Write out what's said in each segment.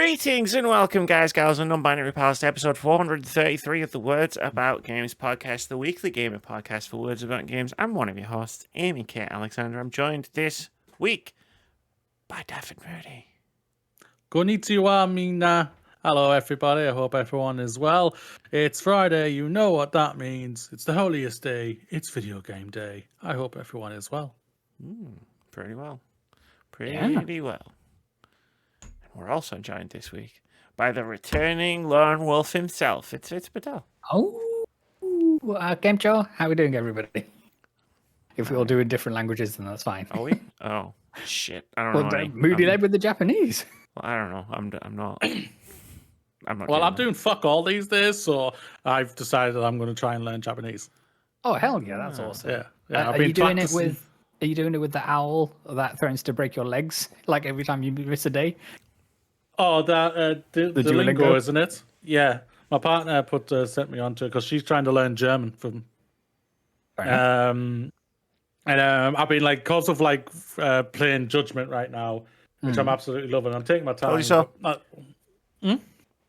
Greetings and welcome, guys, gals, and non-binary pals, to episode 433 of the Words About Games podcast, the weekly gaming podcast for words about games. I'm one of your hosts, Amy K. Alexander. I'm joined this week by David Moody. Konnichiwa, mina. Hello, everybody. I hope everyone is well. It's Friday. You know what that means. It's the holiest day. It's video game day. I hope everyone is well. Pretty well. Pretty well. We're also joined this week by the returning lone wolf himself. It's Vitz Patel. Oh, Game Show. How are we doing, everybody? If we all do in different languages, then that's fine. Are we? Oh, shit. I don't know. Moody led with the Japanese. Well, I don't know. I'm not. Well, I'm doing fuck all these days, so I've decided I'm going to try and learn Japanese. Oh, hell yeah. That's awesome. Yeah. Are you doing it with the owl that threatens to break your legs like every time you miss a day? Oh, the Duolingo, isn't it? Yeah. My partner sent me onto it because she's trying to learn German from. I've been because of playing Judgment right now, which I'm absolutely loving. I'm taking my time.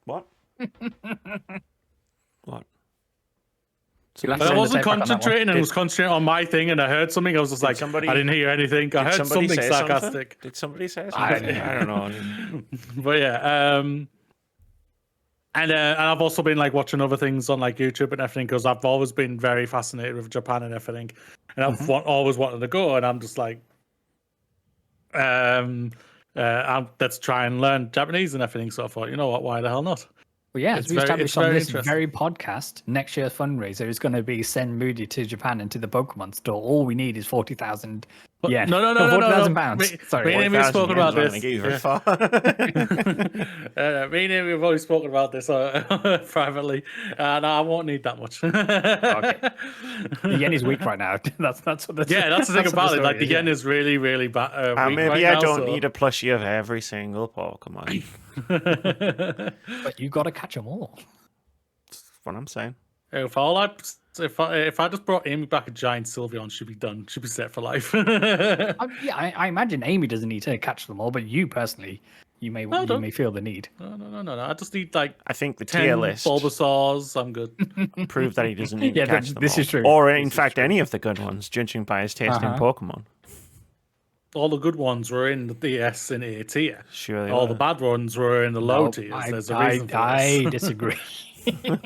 What? What? I wasn't concentrating and was concentrating on my thing, and I heard something. I was just I didn't hear anything. I heard something sarcastic. Did somebody say something? I don't know. But yeah, and I've also been watching other things on YouTube and everything because I've always been very fascinated with Japan and everything, and I've always wanted to go, and I'm just let's try and learn Japanese and everything. So I thought, you know what, why the hell not? Well, yeah, as we established on this very podcast, next year's fundraiser is going to be send Moody to Japan and to the Pokemon store. All we need is 40,000 yen. No. 40,000 pounds. Sorry. Me and Amy have spoken about this. Me and Amy have already spoken about this privately. No, I won't need that much. Okay. The yen is weak right now. That's what that's the thing about it. The yen is really, really bad. Maybe I don't need a plushie of every single Pokemon. But you got to catch them all. That's what I'm saying. If I just brought Amy back a giant Sylveon, she'd be done. She'd be set for life. I imagine Amy doesn't need to catch them all, but you personally, you may feel the need. No. I just need I think the tier list Bulbasaurs. I'm good. Prove that he doesn't need to catch them this all. is true. Or in fact, any of the good ones, judging by his taste in Pokemon. All the good ones were in the S and A tier. Sure. All the bad ones were in the low tiers. There's a reason for I disagree. Well,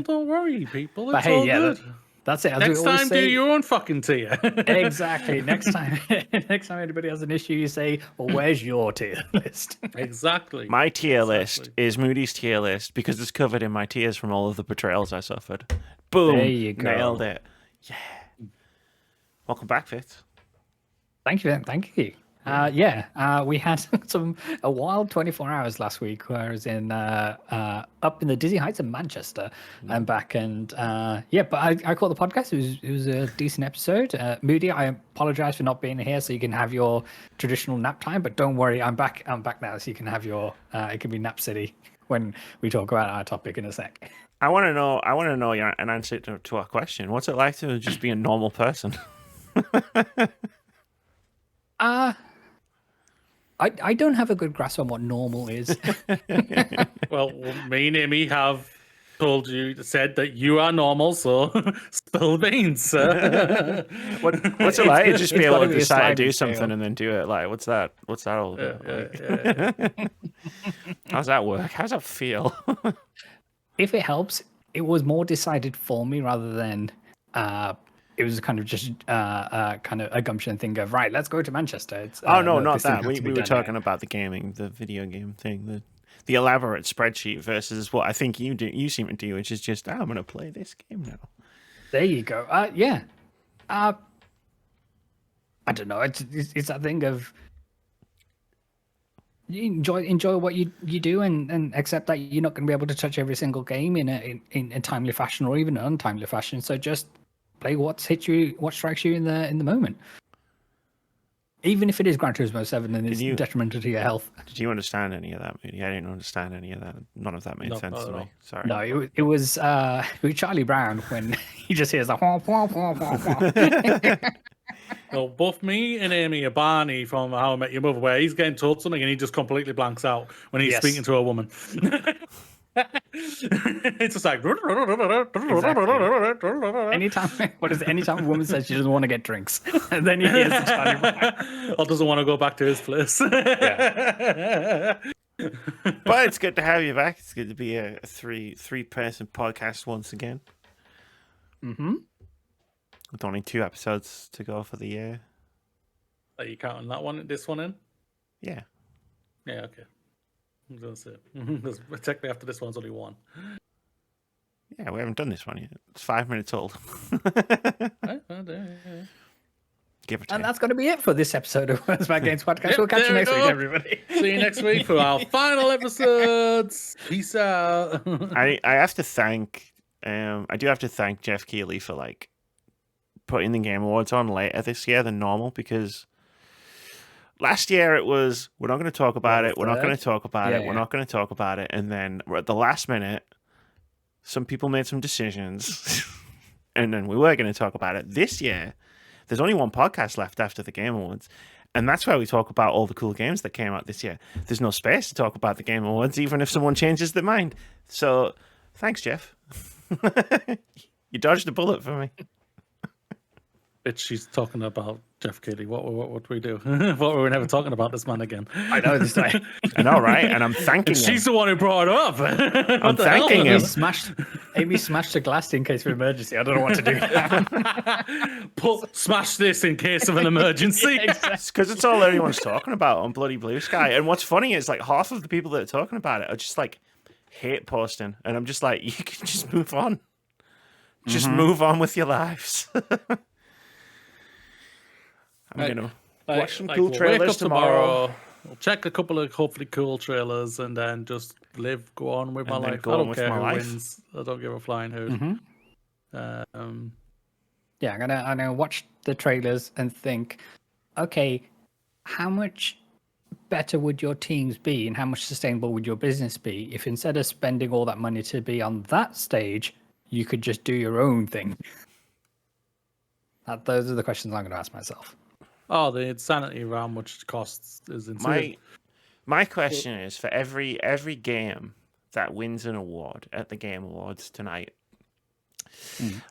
don't worry, people. It's all good. That's it. Next time, do your own fucking tier. Exactly. Next time anybody has an issue, you say, "Well, where's your tier list?" Exactly. My tier list is Moody's tier list because it's covered in my tears from all of the betrayals I suffered. Boom. There you go. Nailed it. Yeah. Welcome back, Vitz. Thank you. We had a wild 24 hours last week where I was up in the dizzy heights of Manchester and back, and but I caught the podcast. It was a decent episode. Moody, I apologize for not being here so you can have your traditional nap time, but don't worry, I'm back now so you can have your it can be nap city when we talk about our topic in a sec. I want to know an answer to our question. What's it like to just be a normal person? I don't have a good grasp on what normal is. Well, me and Amy have said that you are normal, so spill beans. What's it like to just be able to decide to do something and then do it? What's that all about? Yeah. How's that work? How's that feel? If it helps, it was more decided for me rather than it was kind of just kind of a gumption thing of, right, let's go to Manchester. It's, no, not that. We were talking about the video game thing, the elaborate spreadsheet versus what I think you seem to do, which is just, I'm going to play this game now. There you go. Yeah. I don't know. It's that thing of you enjoy what you do and accept that you're not going to be able to touch every single game in a timely fashion or even an untimely fashion. So just play what strikes you in the moment. Even if it is Gran Turismo 7 and it's detrimental to your health. Did you understand any of that, Moody? I didn't understand any of that. None of that made sense to me. Sorry. No, it was Charlie Brown when he just hears the Well, both me and Amy are Barney from How I Met Your Mother, where he's getting told something and he just completely blanks out when he's speaking to a woman. It's just like anytime a woman says she doesn't want to get drinks, and then he hears the Charlie Brown. Or doesn't want to go back to his place. But it's good to have you back. It's good to be a three-person podcast once again. Mm-hmm. With only 2 episodes to go for the year. Are you counting that one? This one in? Yeah. Yeah. Okay. That's it. Technically, after this one's only 1. Yeah, we haven't done this one yet. It's 5 minutes old. Give or take. And that's going to be it for this episode of Words About Games podcast. Yep, we'll catch you next week, go. everybody. See you next week for our final episodes. Peace out. I have to thank I do have to thank Jeff Keighley for like putting the Game Awards on later this year than normal, because last year it was, we're not going to talk about it, we're not going to talk about it, we're not going to talk about it, and then at the last minute some people made some decisions and then we were going to talk about it. This year there's only 1 podcast left after the Game Awards, and that's where we talk about all the cool games that came out this year. There's no space to talk about the Game Awards, even if someone changes their mind. So thanks, Jeff. You dodged a bullet for me. Bitch, she's talking about Jeff Keighley. What we do? What were we never talking about this man again? I know this time. I know, right? And I'm thanking him. She's the one who brought it up. I'm thanking him. Amy smashed the glass in case of emergency. I don't know what to do. Smash this in case of an emergency. It's because it's all everyone's talking about on bloody Bluesky. And what's funny is like half of the people that are talking about it are just like hate posting, and I'm just like, you can just move on. Just move on with your lives. I'm gonna watch some cool trailers tomorrow. We'll check a couple of hopefully cool trailers and then just go on with my life. I don't care who wins. I don't give a flying hoot. Yeah, I'm gonna watch the trailers and think, okay, how much better would your teams be, and how much sustainable would your business be if instead of spending all that money to be on that stage, you could just do your own thing? Those are the questions I'm going to ask myself. Oh, the insanity around which it costs is insane. My question is, for every game that wins an award at the Game Awards tonight,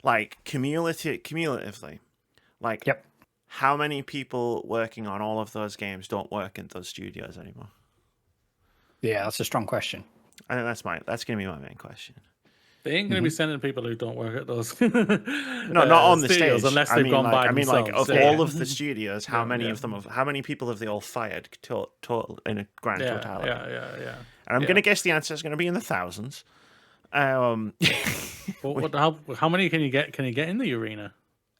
like cumulatively, like how many people working on all of those games don't work in those studios anymore? Yeah, that's a strong question. I think that's going to be my main question. They ain't going to be sending people who don't work at those. No, not on the stage. Unless they've gone by themselves. Like of all of the studios, how many of them? How many people have they all fired total in a grand totality? Yeah. And I'm going to guess the answer is going to be in the thousands. How many can you get? Can you get in the arena?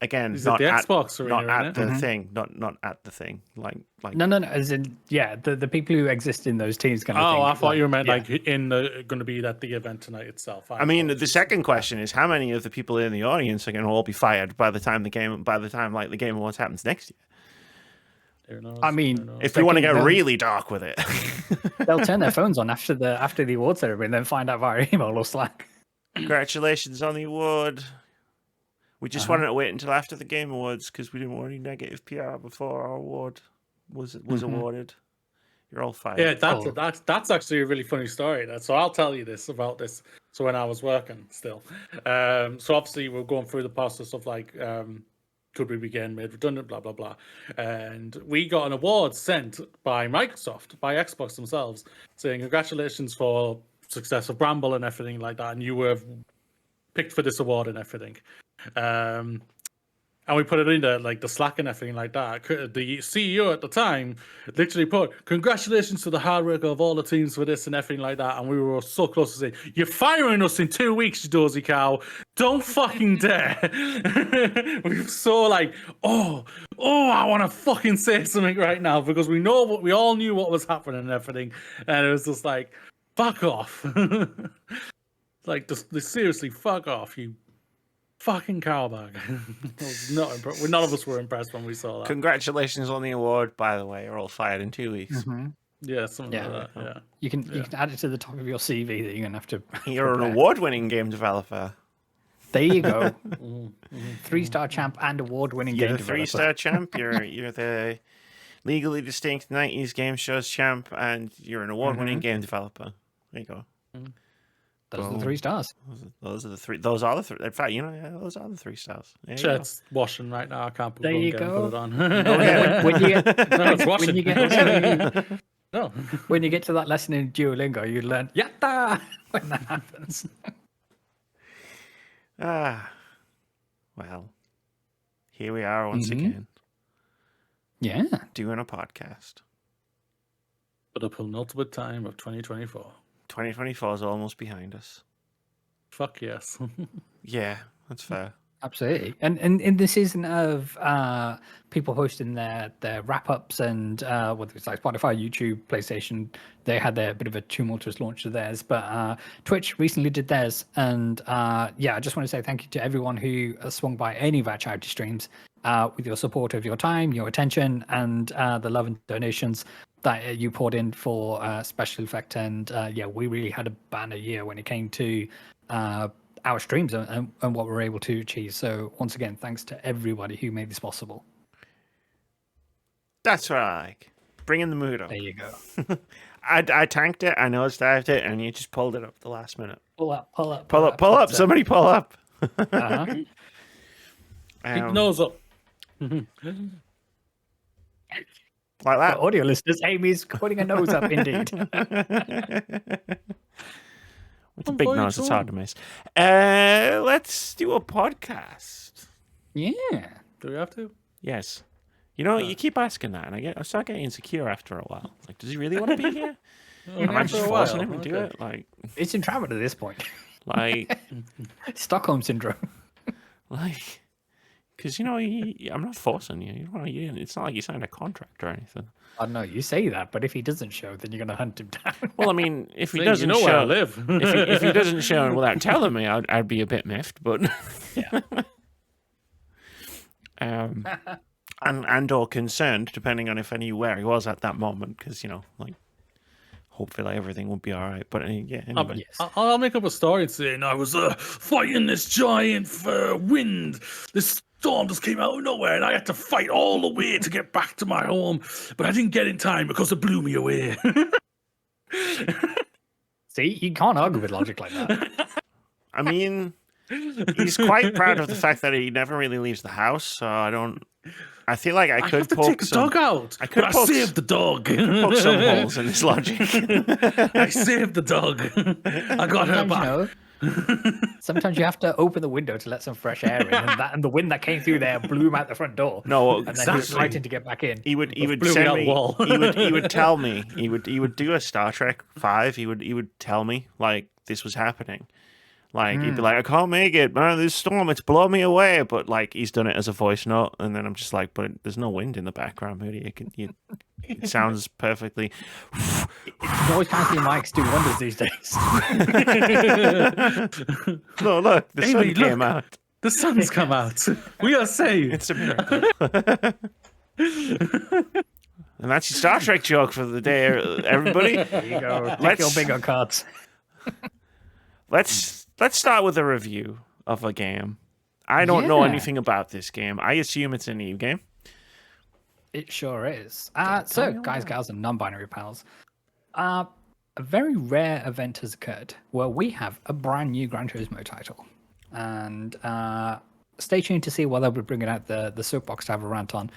Again, not the at Xbox arena, not at the thing, not at the thing. Like no. As in, the people who exist in those teams kind of thing. I thought you meant like going to be at the event tonight itself. I mean, the second question is how many of the people in the audience are going to all be fired by the time the Game Awards happens next year? I mean, if we want to get really dark with it, they'll turn their phones on after the awards ceremony and then find out via email or Slack. Congratulations on the award. We just wanted to wait until after the Game Awards because we didn't want any negative PR before our award was awarded. You're all fired. Yeah, that's actually a really funny story. So I'll tell you about this. So when I was working still, so obviously we're going through the process of like, could we be getting made redundant, blah blah blah, and we got an award sent by Microsoft, by Xbox themselves, saying congratulations for success of Bramble and everything like that, and you were picked for this award and everything. And we put it in like the Slack and everything like that. The CEO at the time literally put, congratulations to the hard work of all the teams for this and everything like that. And we were so close to saying, you're firing us in 2 weeks, you dozy cow. Don't fucking dare. We were so like, I want to fucking say something right now because we all knew what was happening and everything. And it was just like, fuck off. Like, just seriously, fuck off, you fucking cowbag. None of us were impressed when we saw that. Congratulations on the award, by the way. You're all fired in 2 weeks. Yeah, something like that. Yeah. You can add it to the top of your CV that you're gonna have to. You're an award-winning game developer. There you go. 3-star champ and award-winning You're game the developer. 3-star champ. You're the legally distinct 90s game shows champ, and you're an award-winning game developer. There you go. Those are the 3 stars. Those are the 3. Those are the 3. In fact, those are the 3 stars. There you go. Shirt's washing right now. I can't put, There you put go. it on. When you get, No, it's washing. when you get to, No. when you get to that lesson in Duolingo, you learn "yatta" when that happens. Well, here we are once again Yeah. doing a podcast. For the penultimate time of 2024. 2024 is almost behind us. Fuck yes. Yeah, that's fair. Absolutely. And in the season of people hosting their wrap-ups and whether it's like Spotify, YouTube, PlayStation, they had their bit of a tumultuous launch of theirs. But Twitch recently did theirs. And I just want to say thank you to everyone who swung by any of our charity streams with your support of your time, your attention, and the love and donations that you poured in for Special Effect. And we really had a banner year when it came to our streams and what we're able to achieve. So once again, thanks to everybody who made this possible. That's what I like. Bringing the mood up. There you go. I tanked it, I nosedived it, and you just pulled it up the last minute. Pull up. Pull up. Somebody pull up. Uh-huh. Keep the nose up. Like For that. audio listeners, Amy's putting her nose up indeed. With a big nose, it's hard to miss. Let's do a podcast. Yeah. Do we have to? Yes. You know, you keep asking that, and I start getting insecure after a while. Like, does he really want to be here? Am I just forcing him to do it? Like, It's entrapment at this point. like, Stockholm syndrome. because I'm not forcing you. It's not like you signed a contract or anything. I know you say that, but if he doesn't show, then you're going to hunt him down. Well, I mean, if he See, doesn't you know show, where I live. if he doesn't show without telling me, I'd be a bit miffed. But Yeah. and or concerned, depending on if I knew where he was at that moment, because hopefully everything would be all right. But anyway. Yes. I'll make up a story saying I was fighting this giant wind. This storm just came out of nowhere, and I had to fight all the way to get back to my home. But I didn't get in time because it blew me away. See, you can't argue with logic like that. I mean, he's quite proud of the fact that he never really leaves the house. So I feel like I could have to poke take the dog out. I could but poke, I saved the dog. poke some holes in his logic. I saved the dog. I got her back. Sometimes you have to open the window to let some fresh air in, and the wind that came through there blew him out the front door. No, And then he was fighting to get back in. He would blew send me out me. wall. He would tell me. He would do a Star Trek 5. He would tell me like this was happening. Like he'd be like, I can't make it, man. This storm, it's blowing me away. But like he's done it as a voice note, and then I'm just like, but there's no wind in the background, Moody. It sounds perfectly. Noise cancelling mics do wonders these days. No, look, the sun Amy, came look. out. The sun's come out. We are saved. It's a miracle. And that's your Star Trek joke for the day, everybody. There you go. Take your bingo cards. Let's start with a review of a game. I don't know Yeah. anything about this game. I assume it's an Eve game. It sure is. So, guys, gals, and non-binary pals, a very rare event has occurred where we have a brand new Gran Turismo title. And stay tuned to see whether we're bringing out the soapbox to have a rant on.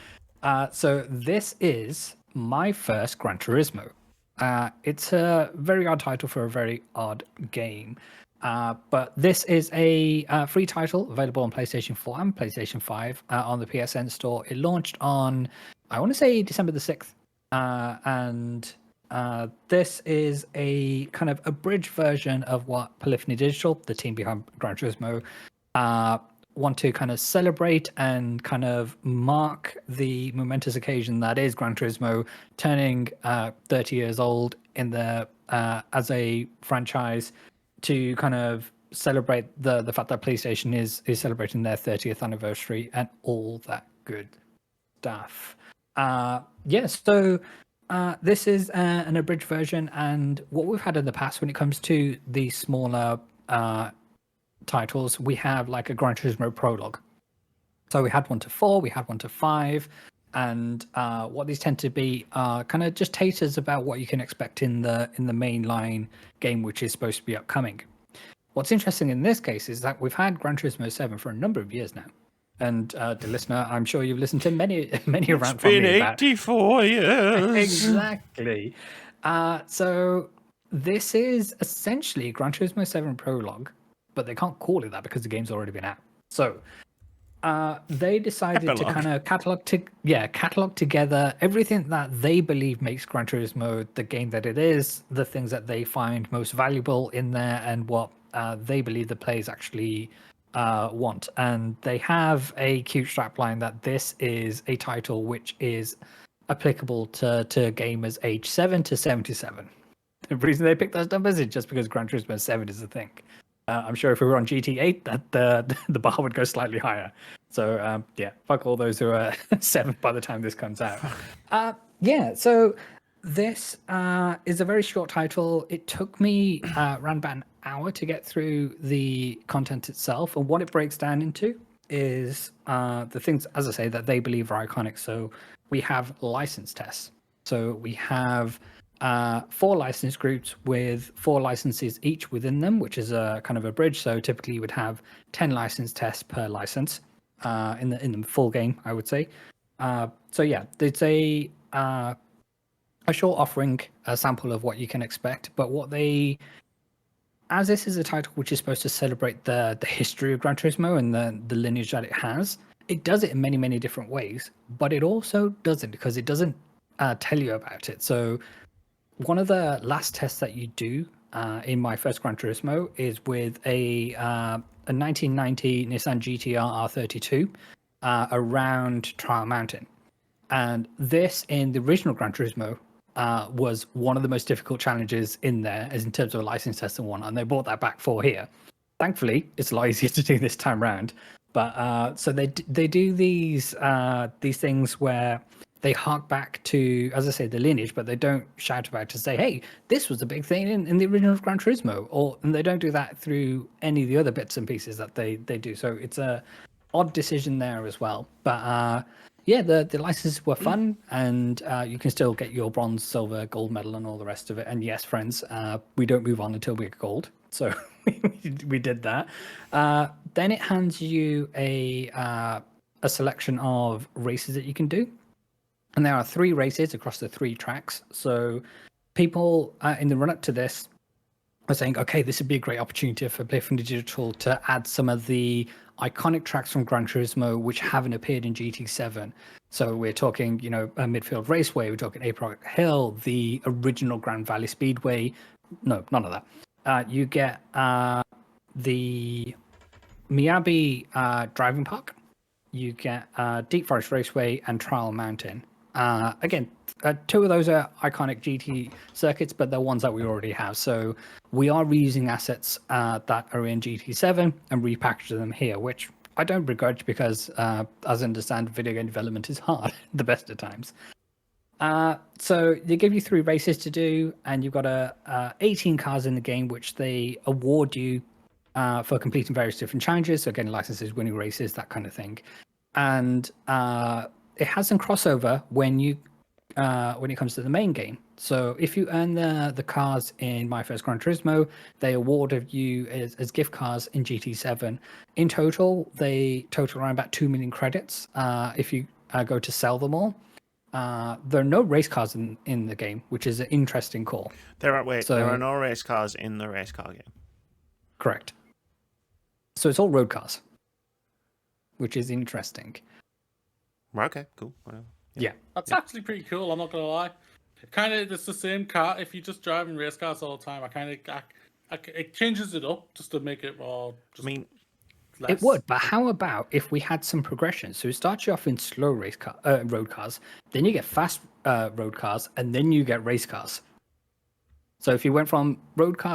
So this is my first Gran Turismo. It's a very odd title for a very odd game. But this is a free title available on PlayStation 4 and PlayStation 5 on the PSN store. It launched on, I want to say, December the 6th. And this is a kind of abridged version of what Polyphony Digital, the team behind Gran Turismo, want to kind of celebrate and kind of mark the momentous occasion that is Gran Turismo turning 30 years old in the as a franchise, to kind of celebrate the fact that PlayStation is celebrating their 30th anniversary and all that good stuff. So this is an abridged version, and what we've had in the past when it comes to the smaller titles, we have like a Gran Turismo prologue. So we had one to 4, we had one to 5, and what these tend to be are kind of just taters about what you can expect in the mainline game, which is supposed to be upcoming. What's interesting in this case is that we've had Gran Turismo 7 for a number of years now. And the listener, I'm sure you've listened to many rant from me about 84 years. Exactly. So this is essentially Gran Turismo 7 prologue, but they can't call it that because the game's already been out. So they decided to kind of catalog together everything that they believe makes Gran Turismo the game that it is, the things that they find most valuable in there, and what they believe the players actually want. And they have a cute strapline that this is a title which is applicable to gamers age 7 to 77. The reason they picked those numbers is just because Gran Turismo 7 is a thing. I'm sure if we were on GT8, that the bar would go slightly higher. So fuck all those who are 7 by the time this comes out. So this is a very short title. It took me around about an hour to get through the content itself, and what it breaks down into is the things, as I say, that they believe are iconic. So we have license tests. So we have 4 license groups with 4 licenses each within them, which is a kind of a bridge. So typically you would have 10 license tests per license in the full game, I would say. It's a short offering, a sample of what you can expect. But as this is a title which is supposed to celebrate the history of Gran Turismo and the lineage that it has, it does it in many, many different ways. But it also doesn't, because it doesn't tell you about it. So one of the last tests that you do in my first Gran Turismo is with a 1990 Nissan GT-R R32 around Trial Mountain. And this, in the original Gran Turismo, was one of the most difficult challenges in there, as in terms of a license test and whatnot. And they brought that back for here. Thankfully, it's a lot easier to do this time round. But so they do these things where they hark back to, as I say, the lineage, but they don't shout about it to say, hey, this was a big thing in the original Gran Turismo. And they don't do that through any of the other bits and pieces that they do. So it's a odd decision there as well. But the licenses were fun, and you can still get your bronze, silver, gold medal and all the rest of it. And yes, friends, we don't move on until we get gold. So we did that. Then it hands you a selection of races that you can do. And there are 3 races across the 3 tracks. So people in the run-up to this are saying, okay, this would be a great opportunity for Playful Digital to add some of the iconic tracks from Gran Turismo which haven't appeared in GT7. So we're talking, a Midfield Raceway, we're talking April Hill, the original Grand Valley Speedway. No, none of that. You get the Miyabi Driving Park. You get Deep Forest Raceway and Trial Mountain. Again, 2 of those are iconic GT circuits, but they're ones that we already have. So we are reusing assets that are in GT7 and repackaging them here, which I don't begrudge because, as I understand, video game development is hard the best of times. So they give you 3 races to do, and you've got 18 cars in the game, which they award you for completing various different challenges. So getting licenses, winning races, that kind of thing. And it has some crossover when it comes to the main game. So if you earn the cars in My First Gran Turismo, they awarded you as gift cards in GT7. In total, they total around about 2 million credits if you go to sell them all. There are no race cars in the game, which is an interesting call. There are no race cars in the race car game. Correct. So it's all road cars, which is interesting. Okay, cool. Whatever. Yeah. That's actually pretty cool, I'm not going to lie. It's the same car. If you just drive in race cars all the time, it changes it up just to make it more... less. It would, but how about if we had some progression? So it starts you off in slow road cars, then you get fast road cars, and then you get race cars. So if you went from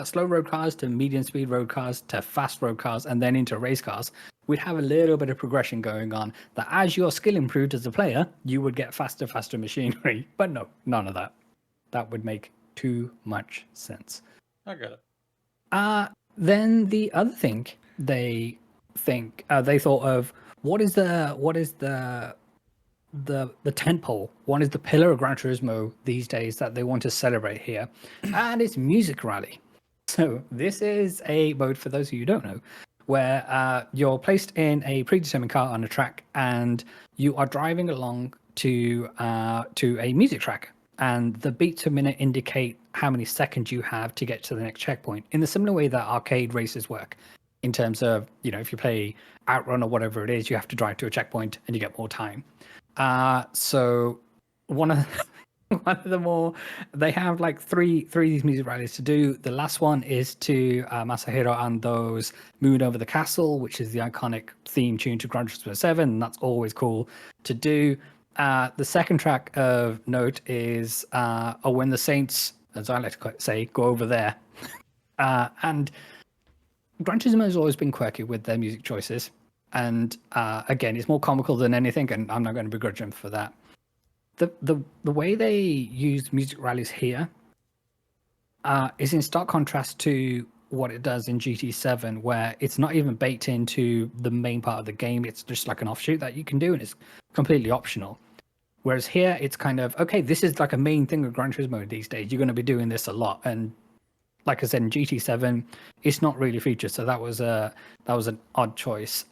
slow road cars to medium speed road cars to fast road cars and then into race cars, we'd have a little bit of progression going on that as your skill improved as a player, you would get faster machinery. But no, none of that. That would make too much sense. I get it. Then the other thing they think they thought of what is the tentpole, what is the pillar of Gran Turismo these days that they want to celebrate here, and it's Music Rally. So this is a mode, for those of you who don't know, where you're placed in a predetermined car on a track, and you are driving along to a music track, and the beats per minute indicate how many seconds you have to get to the next checkpoint, in the similar way that arcade races work. In terms of, if you play Outrun or whatever it is, you have to drive to a checkpoint and you get more time. So one of the more, they have like three of these music rallies to do. The last one is to Masahiro Ando's Moon Over the Castle, which is the iconic theme tune to Gran Turismo 7. And that's always cool to do. The second track of note is When the Saints, as I like to say, go over there. And Gran Turismo has always been quirky with their music choices. And again, it's more comical than anything, and I'm not going to begrudge them for that. The way they use music rallies here is in stark contrast to what it does in GT7, where it's not even baked into the main part of the game. It's just like an offshoot that you can do, and it's completely optional. Whereas here, it's kind of, okay, this is like a main thing of Gran Turismo these days. You're going to be doing this a lot, and like I said, in GT7, it's not really featured, so that was an odd choice.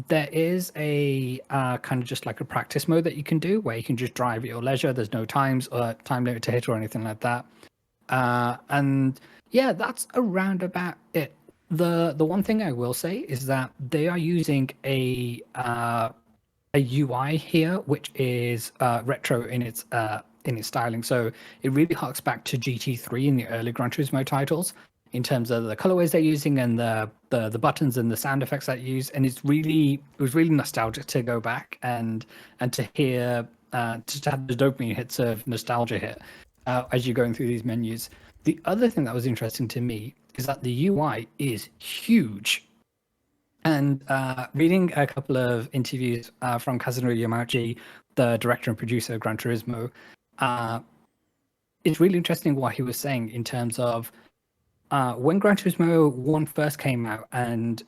There is a kind of just like a practice mode that you can do, where you can just drive at your leisure. There's no times or time limit to hit or anything like that. And yeah, that's around about it. The one thing I will say is that they are using a UI here, which is retro in its styling. So it really harks back to GT3 in the early Gran Turismo titles in terms of the colorways they're using and the buttons and the sound effects that you use. And it was really nostalgic to go back and to hear just to have the dopamine hits of nostalgia hit as you're going through these menus. The other thing that was interesting to me is that the UI is huge. And reading a couple of interviews from Kazunori Yamauchi, the director and producer of Gran Turismo, it's really interesting what he was saying in terms of when Gran Turismo 1 first came out, and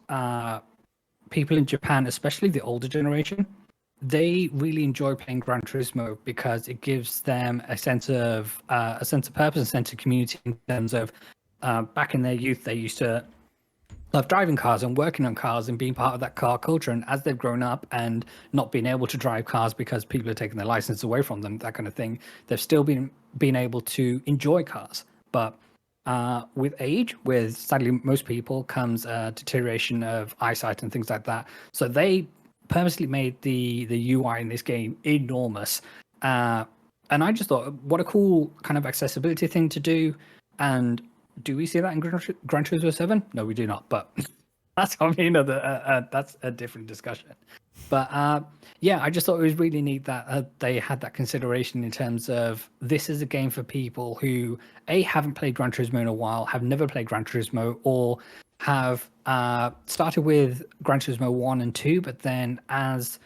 people in Japan, especially the older generation, they really enjoy playing Gran Turismo because it gives them a sense of purpose, a sense of community in terms of back in their youth, they used to love driving cars and working on cars and being part of that car culture. And as they've grown up and not being able to drive cars because people are taking their license away from them, that kind of thing, they've still been able to enjoy cars. But with age, with sadly most people, comes deterioration of eyesight and things like that. So they purposely made the UI in this game enormous. And I just thought, what a cool kind of accessibility thing to do. And do we see that in Gran Turismo 7? No, we do not. But that's that's a different discussion. But yeah, I just thought it was really neat that they had that consideration in terms of this is a game for people who haven't played Gran Turismo in a while, have never played Gran Turismo, or have started with Gran Turismo 1 and 2, but then as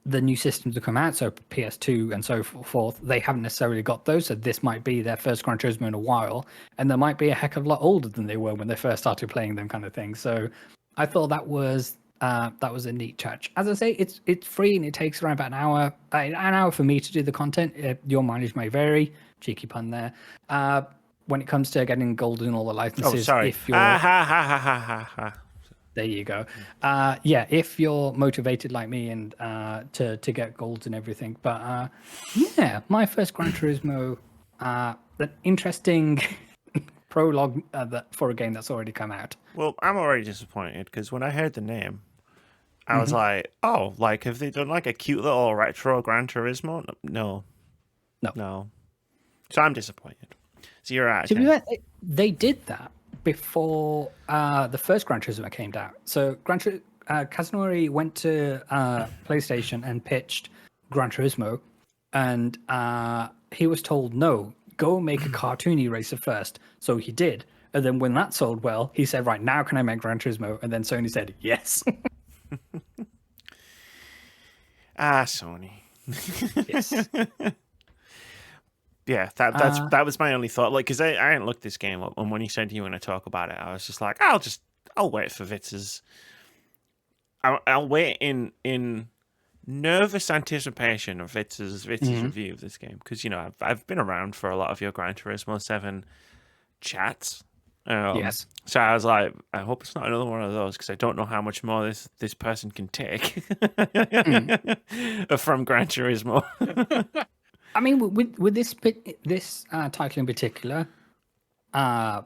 the new systems have come out, so PS2 and so forth, they haven't necessarily got those. So this might be their first Gran Turismo in a while, and they might be a heck of a lot older than they were when they first started playing them, kind of thing. So I thought that was a neat touch. As I say, it's free and it takes around about an hour for me to do the content. Your mileage may vary. Cheeky pun there. When it comes to getting gold in all the licenses, oh, sorry. If you're there you go. Yeah, if you're motivated like me and to get golds and everything. But yeah, my first Gran Turismo, an interesting prologue for a game that's already come out. Well, I'm already disappointed because when I heard the name, I was like, oh, like have they done like a cute little retro Gran Turismo? No. So I'm disappointed. 0 out of 10. To be fair, they did that before the first Gran Turismo came out. So Kazunori went to PlayStation and pitched Gran Turismo, and he was told, no, go make a cartoony racer first. So he did. And then when that sold well, he said, right, now can I make Gran Turismo? And then Sony said, yes. Sony. Yes. Yeah, that was my only thought. Like, because I hadn't looked this game up, and when he said you want to talk about it, I was just like, I'll wait for Vitz's I'll wait in nervous anticipation of Vitz's review of this game, because I've been around for a lot of your Gran Turismo 7 chats. Yes. So I was like, I hope it's not another one of those, because I don't know how much more this person can take from Gran Turismo. I mean, with this title in particular, I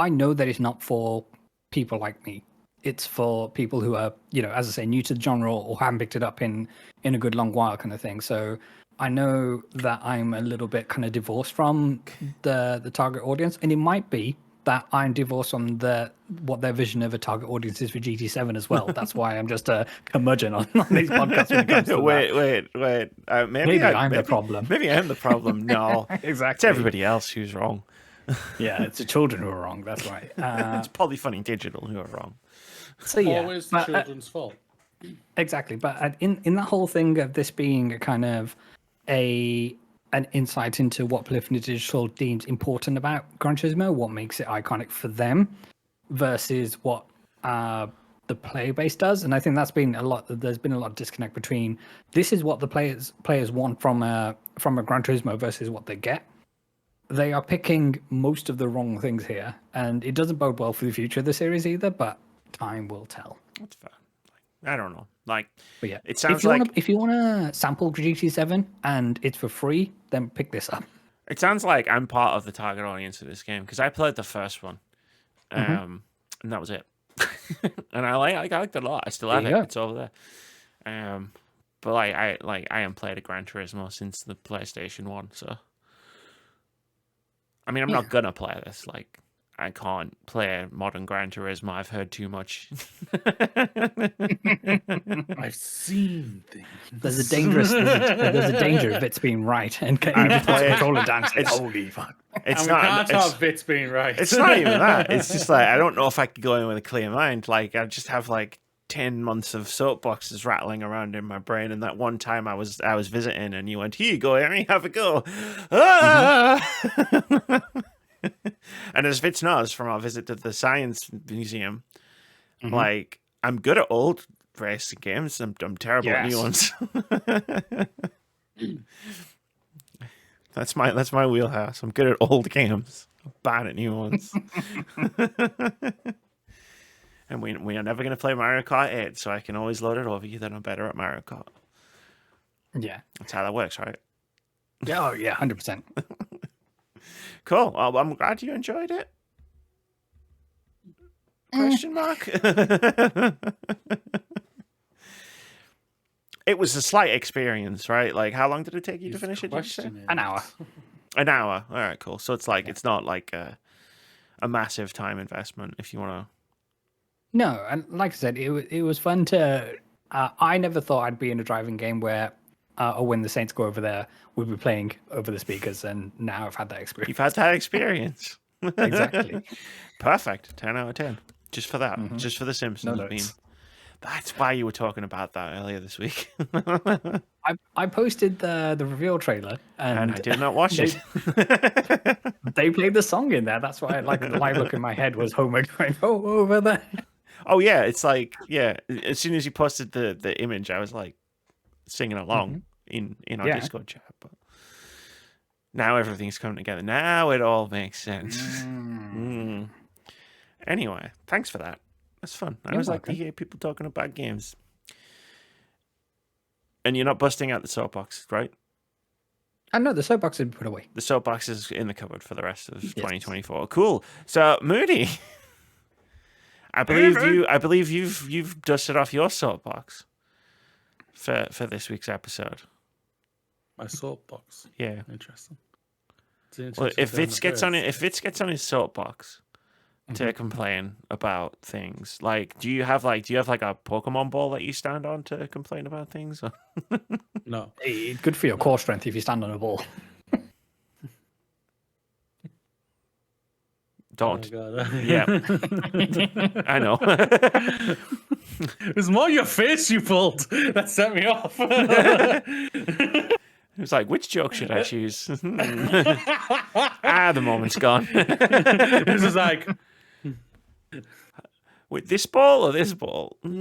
know that it's not for people like me. It's for people who are, as I say, new to the genre or haven't picked it up in a good long while, kind of thing. So I know that I'm a little bit kind of divorced from the target audience, and it might be that I'm divorced from what their vision of a target audience is for GT7 as well. That's why I'm just a curmudgeon on these podcasts when it comes to wait. Maybe I'm the problem. Maybe I'm the problem. No, exactly. It's everybody else who's wrong. Yeah, it's the children who are wrong. That's right. It's Polyphony Digital who are wrong. So yeah, always the children's fault. Exactly, but in that whole thing of this being a kind of an insight into what Polyphony Digital deems important about Gran Turismo, what makes it iconic for them, versus what the player base does, and I think there's been a lot of disconnect between this is what the players want from a Gran Turismo versus what they get. They are picking most of the wrong things here, and it doesn't bode well for the future of the series either. But time will tell. That's fair. I don't know. But yeah, it sounds if you want to sample GT7 and it's for free, then pick this up. It sounds like I'm part of the target audience of this game, because I played the first one, and that was it. And I liked it a lot. I still have it. It's over there. But I haven't played a Gran Turismo since the PlayStation 1, so I mean, I'm not gonna play this. I can't play modern Gran Turismo. I've heard too much. I've seen things. There's a danger of Vitz being right and getting the controller dancing. Holy fuck! We can't have Vitz being right. It's not even that. It's just I don't know if I could go in with a clear mind. I just have 10 months of soapboxes rattling around in my brain, and that one time I was visiting, and you went, "Here you go, Amy, have a go." And as Vitz knows from our visit to the Science Museum, I'm good at old racing games. I'm terrible at new ones. That's my wheelhouse. I'm good at old games. I'm bad at new ones. And we are never going to play Mario Kart 8, so I can always load it over you that I'm better at Mario Kart. Yeah. That's how that works, right? Yeah, 100%. Cool. Well, I'm glad you enjoyed it. Question mark? It was a slight experience, right? How long did it take you to finish it? Did you say? An hour. An hour. All right, cool. So it's it's not a massive time investment if you want to. No, and like I said, it was fun to. I never thought I'd be in a driving game where, when the Saints go over there, we'll be playing over the speakers, and now I've had that experience. You've had that experience. Exactly. Perfect. 10 out of 10. Just for that. Just for the Simpsons meme. That's why you were talking about that earlier this week. I posted the reveal trailer, and I did not watch it. They played the song in there. That's why the live look in my head was Homer going, "Oh, over there." Oh yeah, it's as soon as you posted the image, I was singing along in our Discord chat. But now everything's coming together. Now it all makes sense. Anyway, thanks for that. That's fun. I always like to hear people talking about games. And you're not busting out the soapbox, right? I know the soapbox has been put away. The soapbox is in the cupboard for the rest of 2024. Cool. So Moody, I believe you've dusted off your soapbox for this week's episode. My soapbox. Yeah. Interesting. Well, if Vitz gets on his soapbox to complain about things, do you have a Pokemon ball that you stand on to complain about things? No. Hey, it's good for your core strength if you stand on a ball. Don't. Oh God. Yeah. I know. It was more your face you pulled that set me off. It was which joke should I choose? The moment's gone. This is With this ball or this ball? Let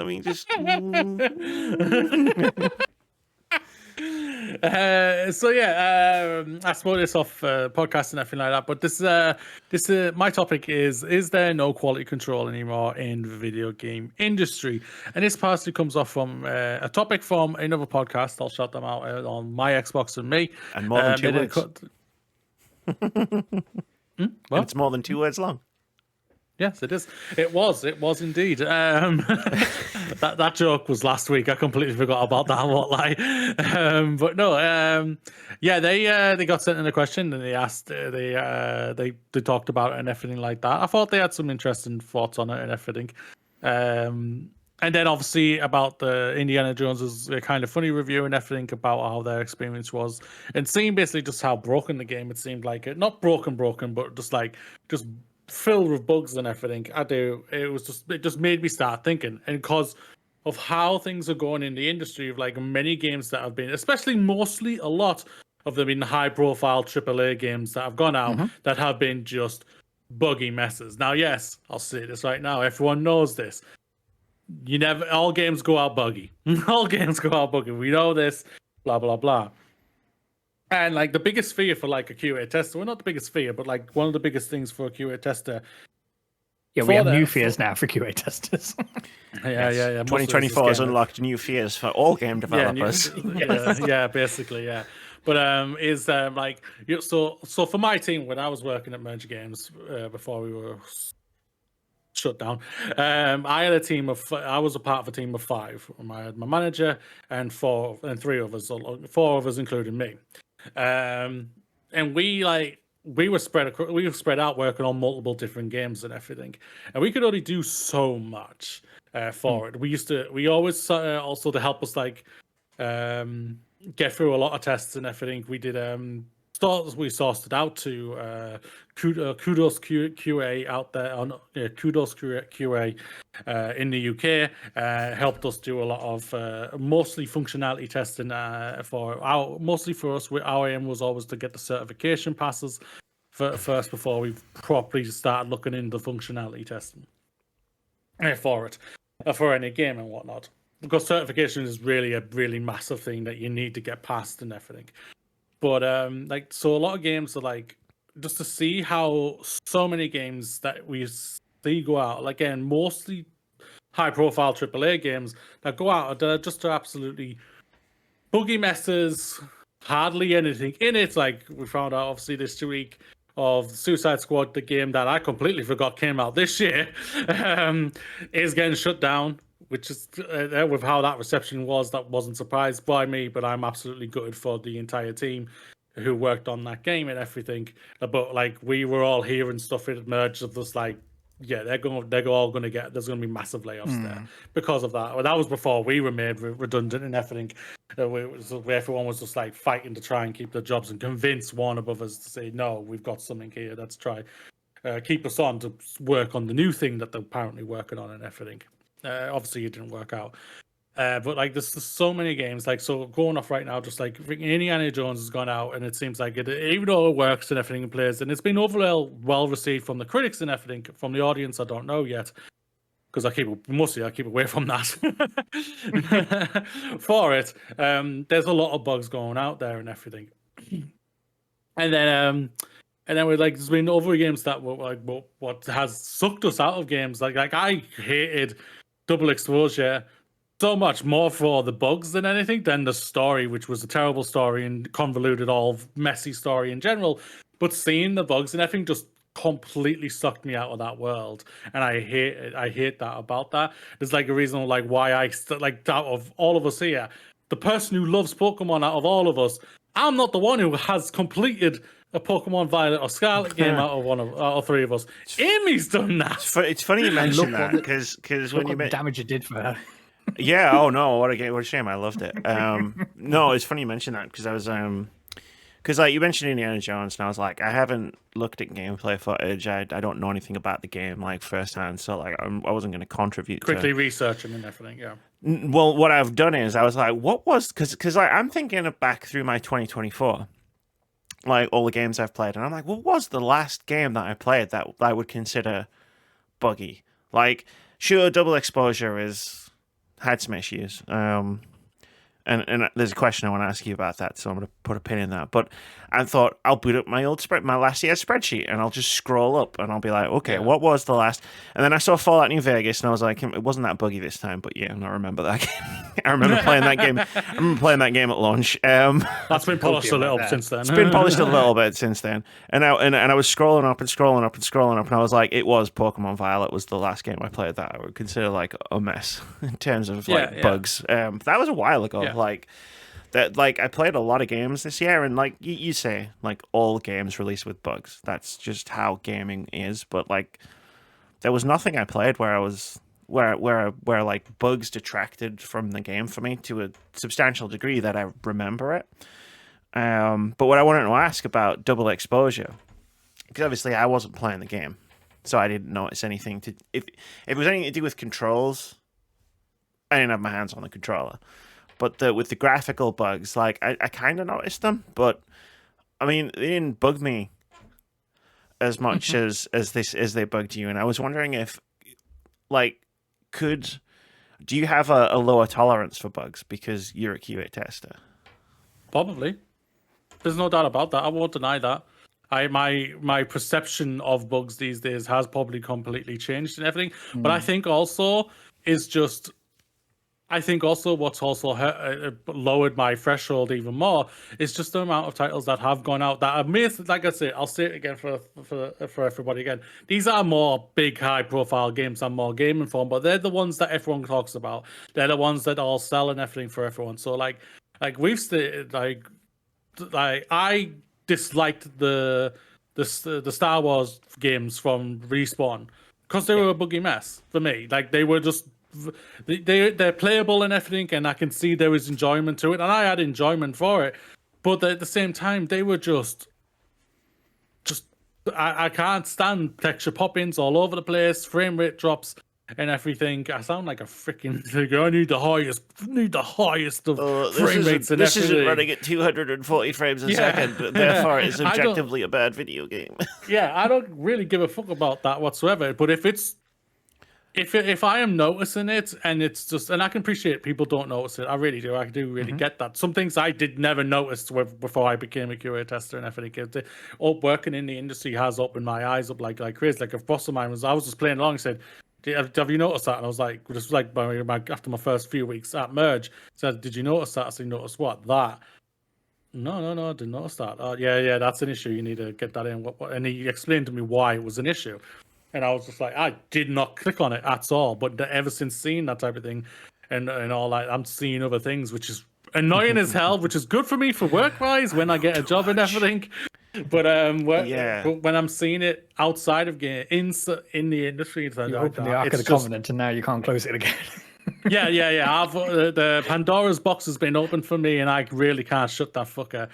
me just. So yeah, I spoke this off podcast and everything like that. But this my topic is there no quality control anymore in the video game industry? And this partially comes off from a topic from another podcast. I'll shout them out on My Xbox and Me. And more than 2 words. What? It's more than 2 words long. Yes, it is. It was indeed. That joke was last week. I completely forgot about that. I won't lie. But no, yeah, they got sent in a question and they asked, they talked about it and everything like that. I thought they had some interesting thoughts on it and everything. And then obviously about the Indiana Jones's kind of funny review and everything about how their experience was, and seeing basically just how broken the game it seemed like. It not broken, but just filled with bugs and everything. It just made me start thinking, and because of how things are going in the industry of like many games that have been, especially mostly a lot of them in high profile AAA games that have gone out that have been just buggy messes. Now, yes, I'll say this right now. Everyone knows this. All games go out buggy. All games go out buggy. We know this, blah, blah, blah. And like the biggest fear for like a QA tester, well, not the biggest fear, but like one of the biggest things for a QA tester. Yeah, we have new fears now for QA testers. Yeah. 2024 has unlocked new fears for all game developers. Yeah, basically, yeah. But so for my team, when I was working at Merge Games before we were shut down, I was a part of a team of 5. I had my manager and 4 of us including me. And we were spread out working on multiple different games and everything, and we could only do so much for it. We always also to help us get through a lot of tests and everything. We did we sourced it out to Kudos QA out there on Kudos QA in the UK. Helped us do a lot of mostly functionality testing mostly for us. Our aim was always to get the certification passes first before we properly started looking into functionality testing for it, for any game and whatnot. Because certification is really a really massive thing that you need to get past and everything. But so a lot of games are like, just to see how so many games that we see go out, again, mostly high profile AAA games that go out are just absolutely buggy messes, hardly anything in it. Like we found out obviously this week of Suicide Squad, the game that I completely forgot came out this year, is getting shut down. Which is with how that reception was, that wasn't surprised by me, but I'm absolutely gutted for the entire team who worked on that game and everything. But like we were all hearing stuff in Merge of this, like, yeah, they're all going to get. There's going to be massive layoffs there because of that. Well, that was before we were made redundant and everything. Everyone was just like fighting to try and keep their jobs and convince Warner Brothers to say, no, we've got something here. Let's try keep us on to work on the new thing that they're apparently working on and everything. Obviously, it didn't work out. But like, there's so many games. Like, so going off right now, just like Indiana Jones has gone out, and it seems like it, even though it works and everything in plays, and it's been overall well received from the critics and everything. From the audience, I don't know yet, because I keep away from that. For it, there's a lot of bugs going out there and everything. And then we're like, there's been other games that were like what has sucked us out of games. Like I hated Double Exposure so much more for the bugs than anything than the story, which was a terrible story and convoluted, all messy story in general. But seeing the bugs and everything just completely sucked me out of that world, and I hate it. I hate that about that. There's like a reason like why out of all of us here, the person who loves Pokemon out of all of us, I'm not the one who has completed a Pokemon Violet or Scarlet game out of 3 of us. Amy's done that. It's funny you mention that because when you damage it did for her. Yeah. Oh no. What a shame. I loved it. No, it's funny you mention that because I was because like you mentioned Indiana Jones, and I was like, I haven't looked at gameplay footage. I don't know anything about the game like firsthand, so like I wasn't going to contribute. Quickly researching and everything. Yeah. Well, what I've done is I was like, what was because like I'm thinking back through my 2024. Like all the games I've played, and I'm like, what was the last game that I played that I would consider buggy. Like, sure, double exposure had some issues. And there's a question I want to ask you about that, so I'm going to put a pin in that. But I thought I'll boot up my last year's spreadsheet, and I'll just scroll up, and I'll be like, okay, what was the last? And then I saw Fallout New Vegas, and I was like, it wasn't that buggy this time, but yeah, I remember that game. I remember playing that game. I remember playing that game at launch. That's been polished a little since then. It's been polished a little bit since then. And I was scrolling up and scrolling up and scrolling up, and I was like, it was Pokemon Violet was the last game I played that I would consider like a mess in terms of bugs. That was a while ago. Yeah. Like that, like I played a lot of games this year, and like you say, like all games release with bugs. That's just how gaming is. But like, there was nothing I played where I was where like bugs detracted from the game for me to a substantial degree that I remember it. But what I wanted to ask about double exposure, because obviously I wasn't playing the game, so I didn't notice anything if it was anything to do with controls. I didn't have my hands on the controller, but with the graphical bugs, like I kind of noticed them, but I mean they didn't bug me as much as they bugged you, and I was wondering if, like, do you have a lower tolerance for bugs because you're a QA tester? Probably. There's no doubt about that. I won't deny that. My perception of bugs these days has probably completely changed and everything. But I think also what's also lowered my threshold even more is just the amount of titles that have gone out that are like I say, I'll say it again for everybody again. These are more big, high-profile games and more gaming form, but they're the ones that everyone talks about. They're the ones that all sell and everything for everyone. So like we've stated, like I disliked the Star Wars games from Respawn because they were a buggy mess for me. Like they were just. They're playable and everything, and I can see there was enjoyment to it, and I had enjoyment for it. But at the same time, they were just I can't stand texture pop-ins all over the place, frame rate drops, and everything. I sound like a freaking. I need the highest of frame rates and everything. This isn't running at 240 frames a second, but therefore it's objectively a bad video game. Yeah, I don't really give a fuck about that whatsoever. But if I am noticing it and it's just, and I can appreciate people don't notice it, I really do. I do really get that. Some things I did never notice before I became a QA tester and everything. Working in the industry has opened my eyes up like crazy. Like a boss of mine I was just playing along and said, have you noticed that? And I was like, this was like after my first few weeks at Merge, said, did you notice that? I said, notice what? That. No, I didn't notice that. Yeah, that's an issue. You need to get that in. And he explained to me why it was an issue. And I was just like, I did not click on it at all. But ever since seeing that type of thing and all that, I'm seeing other things, which is annoying as hell, which is good for me for work-wise when I get a job and everything. But when I'm seeing it outside of game, in the industry, it's like, you open the Ark of the Covenant and now you can't close it again. yeah. The Pandora's box has been opened for me, and I really can't shut that fucker.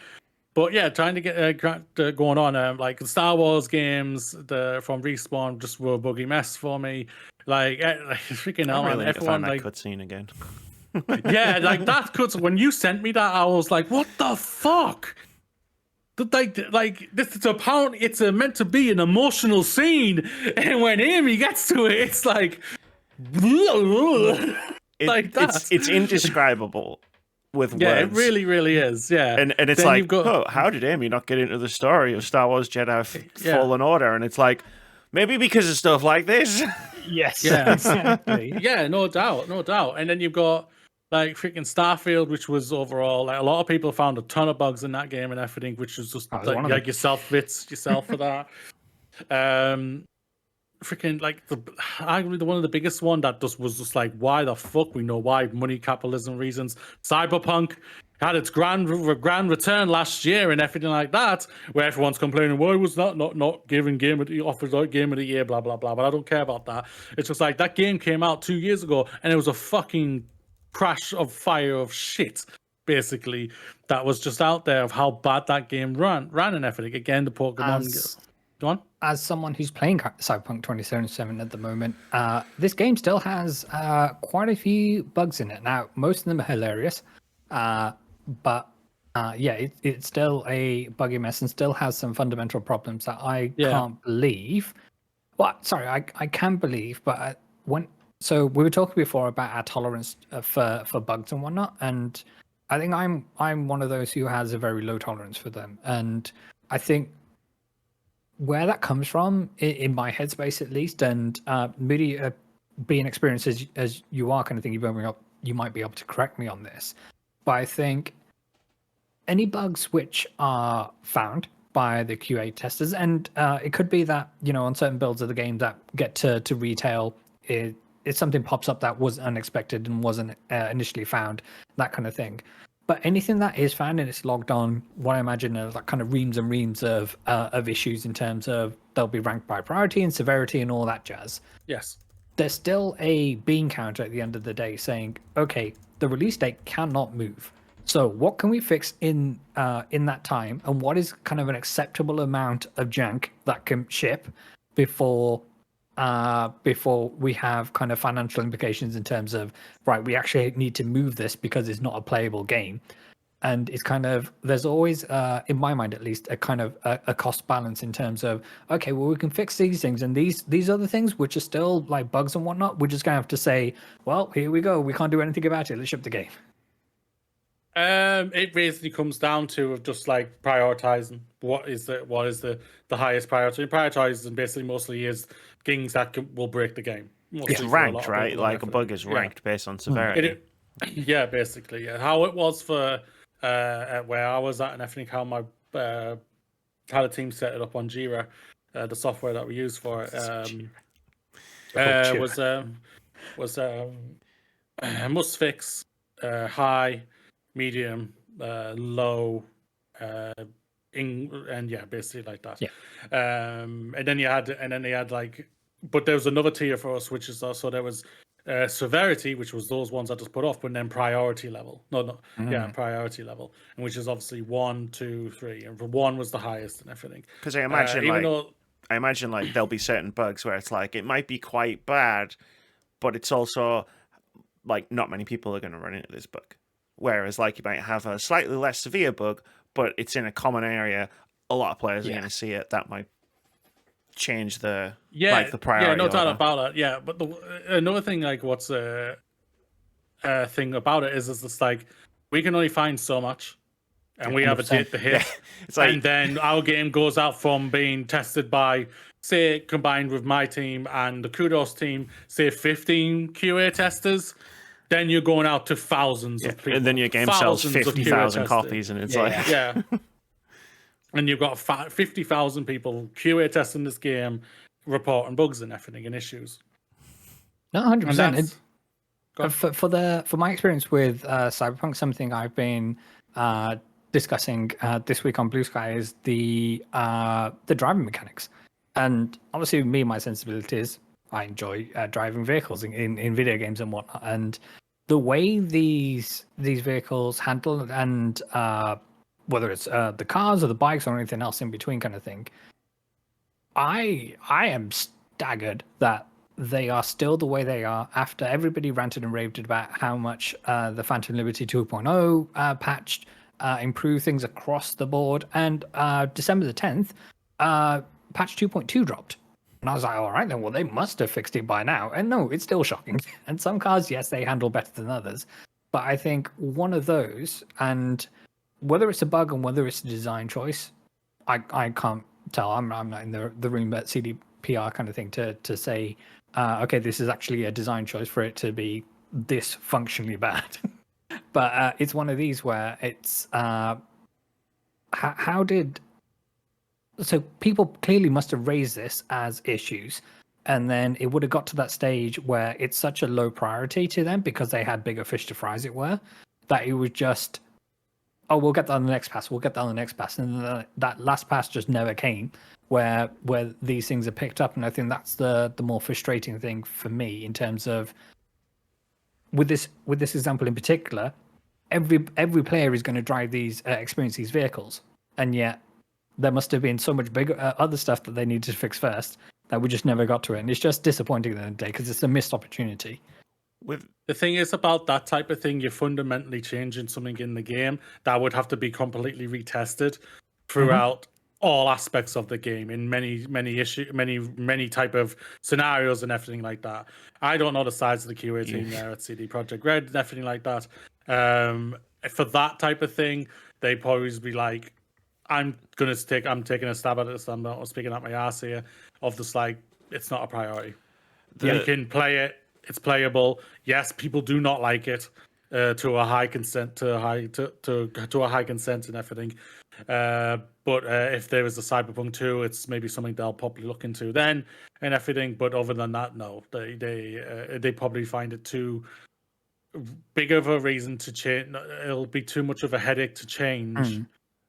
But yeah, trying to get going on. Like the Star Wars games, from Respawn, just were a buggy mess for me. Like freaking hell, really everyone like cutscene again. Yeah, like that cutscene. When you sent me that, I was like, "What the fuck?" Like this is apparently it's meant to be an emotional scene, and when Amy gets to it, it's like, like that. It's indescribable. With words. It really is. Yeah, and it's then like, how did Amy not get into the story of Star Wars Jedi Fallen Order? And it's like, maybe because of stuff like this. Yes. Yeah. Exactly. Yeah. No doubt. And then you've got like freaking Starfield, which was overall like a lot of people found a ton of bugs in that game and everything, which was just like yourself for that. Freaking like arguably one of the biggest one that was just like, why the fuck? We know why, money, capitalism reasons. Cyberpunk had its grand return last year and everything like that, where everyone's complaining, why was that not given game of the year, blah blah blah. But I don't care about that. It's just like that game came out 2 years ago and it was a fucking crash of fire of shit, basically, that was just out there of how bad that game ran and everything. Again, the Pokemon. As someone who's playing Cyberpunk 2077 at the moment, this game still has quite a few bugs in it. Now, most of them are hilarious, but it's still a buggy mess and still has some fundamental problems that I can't believe Well, sorry, I can believe, but so we were talking before about our tolerance for bugs and whatnot, and I think I'm one of those who has a very low tolerance for them, and I think where that comes from in my headspace at least, and Moody, being experienced as you are, kind of thing, you might be able to correct me on this, but I think any bugs which are found by the QA testers, and it could be that on certain builds of the game that get to retail, if something pops up that was unexpected and wasn't initially found, that kind of thing. But anything that is found and it's logged on, what I imagine are like kind of reams and reams of issues in terms of they'll be ranked by priority and severity and all that jazz. Yes. There's still a bean counter at the end of the day saying, okay, the release date cannot move. So what can we fix in that time, and what is kind of an acceptable amount of jank that can ship before we have kind of financial implications in terms of, right, we actually need to move this because it's not a playable game. And it's kind of, there's always, in my mind at least, a kind of a cost balance in terms of, okay, well, we can fix these things, and these other things, which are still like bugs and whatnot, we're just going to have to say, well, here we go. We can't do anything about it. Let's ship the game. It basically comes down to just like prioritizing what is the highest priority. Prioritizing basically mostly is things that will break the game. It's ranked, right? Like a bug is ranked based on severity. Yeah, basically. Yeah. How it was for where I was at, and I think how my how the team set it up on Jira, the software that we use for it, was must fix, high, medium, low, and yeah, basically like that. Yeah. And then they had like, but there was another tier for us, which is also there was severity, which was those ones I just put off, but then priority level. Priority level, and which is obviously 1, 2, 3, and for 1 was the highest and everything. Because I imagine like there'll be certain bugs where it's like it might be quite bad, but it's also like not many people are going to run into this bug. Whereas like you might have a slightly less severe bug, but it's in a common area, a lot of players are going to see it. That might change the the priority. Yeah, no doubt about that. Yeah, but another thing, like what's a thing about it is it's like we can only find so much, and we have a date to hit. It's like, and then our game goes out from being tested by, say, combined with my team and the Kudos team, say 15 QA testers. Then you're going out to thousands of people. And then your game sells 50,000 copies, and it's yeah. And you've got 50,000 people QA testing this game, reporting bugs and everything and issues. No, 100%. For my experience with Cyberpunk, something I've been discussing this week on Bluesky is the driving mechanics. And obviously, my sensibilities, I enjoy driving vehicles in video games and whatnot. And the way these vehicles handle, and whether it's the cars or the bikes or anything else in between kind of thing, I am staggered that they are still the way they are after everybody ranted and raved about how much the Phantom Liberty 2.0 patched, improved things across the board, and December the 10th, patch 2.2 dropped. And I was like, all right, then, well, they must have fixed it by now. And no, it's still shocking. And some cars, yes, they handle better than others. But I think one of those, and whether it's a bug and whether it's a design choice, I can't tell. I'm not in the room at CDPR kind of thing to say, okay, this is actually a design choice for it to be this functionally bad. But it's one of these where it's, how did... So people clearly must have raised this as issues, and then it would have got to that stage where it's such a low priority to them because they had bigger fish to fry, as it were, that it was just, oh, we'll get that on the next pass, and then that last pass just never came, where these things are picked up. And I think that's the more frustrating thing for me in terms of with this example in particular, every player is going to drive experience these vehicles, and yet there must have been so much bigger other stuff that they needed to fix first that we just never got to it. And it's just disappointing at the end of the day because it's a missed opportunity. The thing is about that type of thing, you're fundamentally changing something in the game that would have to be completely retested throughout all aspects of the game in many type of scenarios and everything like that. I don't know the size of the QA team there at CD Projekt Red and everything like that. For that type of thing, they probably be like, I'm taking a stab at this. I'm not speaking out my ass here. Of just like, it's not a priority. You can play it. It's playable. Yes, people do not like it to a high consent, to a high consent and everything. But if there is a Cyberpunk 2, it's maybe something they'll probably look into then and everything. But other than that, no, they probably find it too big of a reason to change. It'll be too much of a headache to change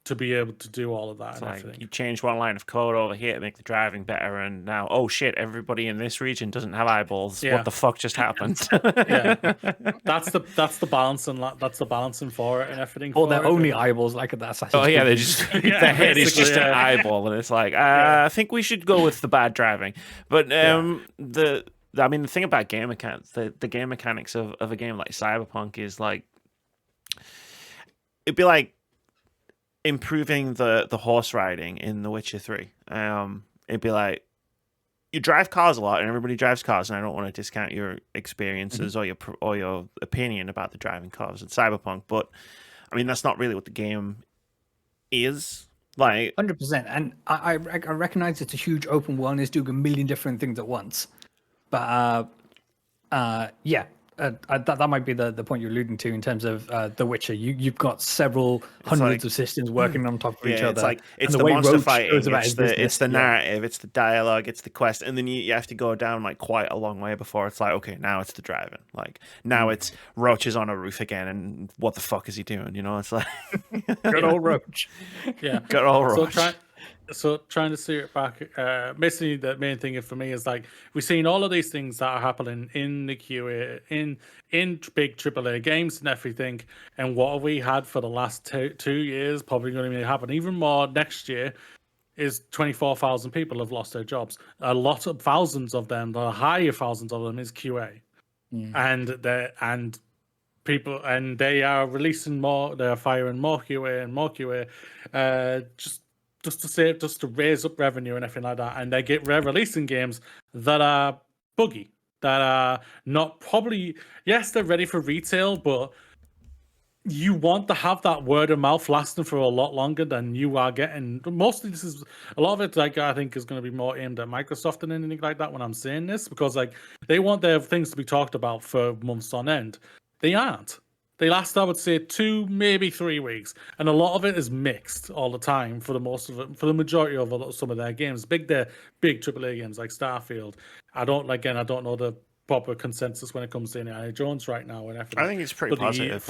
to be able to do all of that. It's and like everything. you change one line of code over here to make the driving better, and now, oh shit, everybody in this region doesn't have eyeballs. Yeah. What the fuck just happened? Yeah, that's the balance, and that's the balancing for it and everything. Or they're only eyeballs, like that's. Oh yeah, they just their head is just an eyeball, and it's like I think we should go with the bad driving. But the thing about game mechanics, the game mechanics of a game like Cyberpunk is like, it'd be like improving the horse riding in The Witcher 3. It'd be like, you drive cars a lot, and everybody drives cars, and I don't want to discount your experiences or your opinion about the driving cars in Cyberpunk, but I mean that's not really what the game is. Like 100%, and I recognize it's a huge open world and it's doing a million different things at once, but that might be the point you're alluding to in terms of The Witcher. You've got several hundreds of systems working on top of each other. It's like it's and the monster Roach fighting, it's the narrative, it's the dialogue, it's the quest, and then you have to go down like quite a long way before it's like, okay, now it's the driving. Like now it's Roach is on a roof again, and what the fuck is he doing? You know, it's like good old Roach. Yeah, good old Roach. So trying to see it back, basically the main thing for me is like we've seen all of these things that are happening in the QA, in big AAA games and everything, and what have we had for the last 2 years, probably going to happen even more next year, is 24,000 people have lost their jobs. A lot of thousands of them, the higher thousands of them, is QA, and people, and they are releasing more, they are firing more QA and more QA, just to raise up revenue and everything like that, and they're releasing games that are buggy, that are not probably, yes, they're ready for retail, but you want to have that word of mouth lasting for a lot longer than you are getting. Mostly, this is a lot of it. Like I think is going to be more aimed at Microsoft than anything like that when I'm saying this, because like they want their things to be talked about for months on end. They aren't. They last, I would say, 2, maybe 3 weeks, and a lot of it is mixed all the time for the most of it, for the majority of some of their games. They're big AAA games like Starfield. I don't know the proper consensus when it comes to Indiana Jones right now and everything. I think it's pretty positive.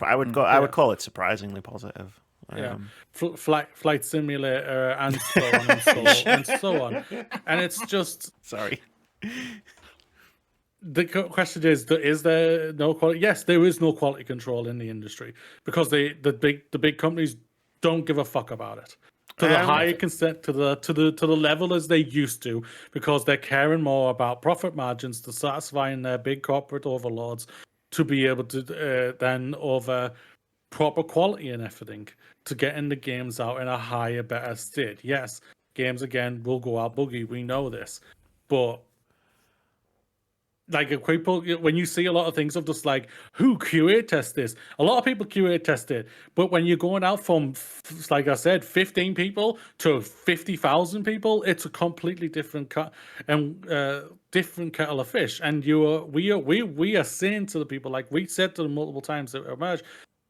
I would call it surprisingly positive. Yeah, flight simulator and so on and so on and so on, and it's just sorry. The question is there no quality? Yes, there is no quality control in the industry because the big companies don't give a fuck about it to the higher consent to the level as they used to, because they're caring more about profit margins to satisfying their big corporate overlords to be able to than over proper quality and everything to getting the games out in a higher, better state. Yes, games again will go out buggy. We know this, but like people, when you see a lot of things of just like who QA test this, a lot of people QA test it, but when you're going out from, like I said, 15 people to 50,000 people, it's a completely different different kettle of fish. And we are saying to the people, like we said to them multiple times that emerge,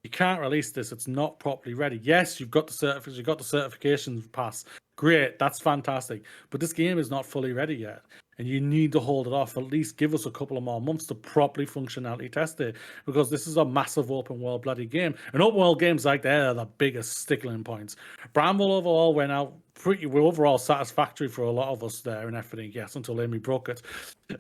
you can't release this. It's not properly ready. Yes, you've got the certificates, you've got the certification pass. Great, that's fantastic. But this game is not fully ready yet. And you need to hold it off. At least give us a couple of more months to properly functionality test it, because this is a massive open world bloody game. And open world games like that are the biggest stickling points. Bramble overall went out overall satisfactory for a lot of us there and everything. Yes, until Amy broke it. But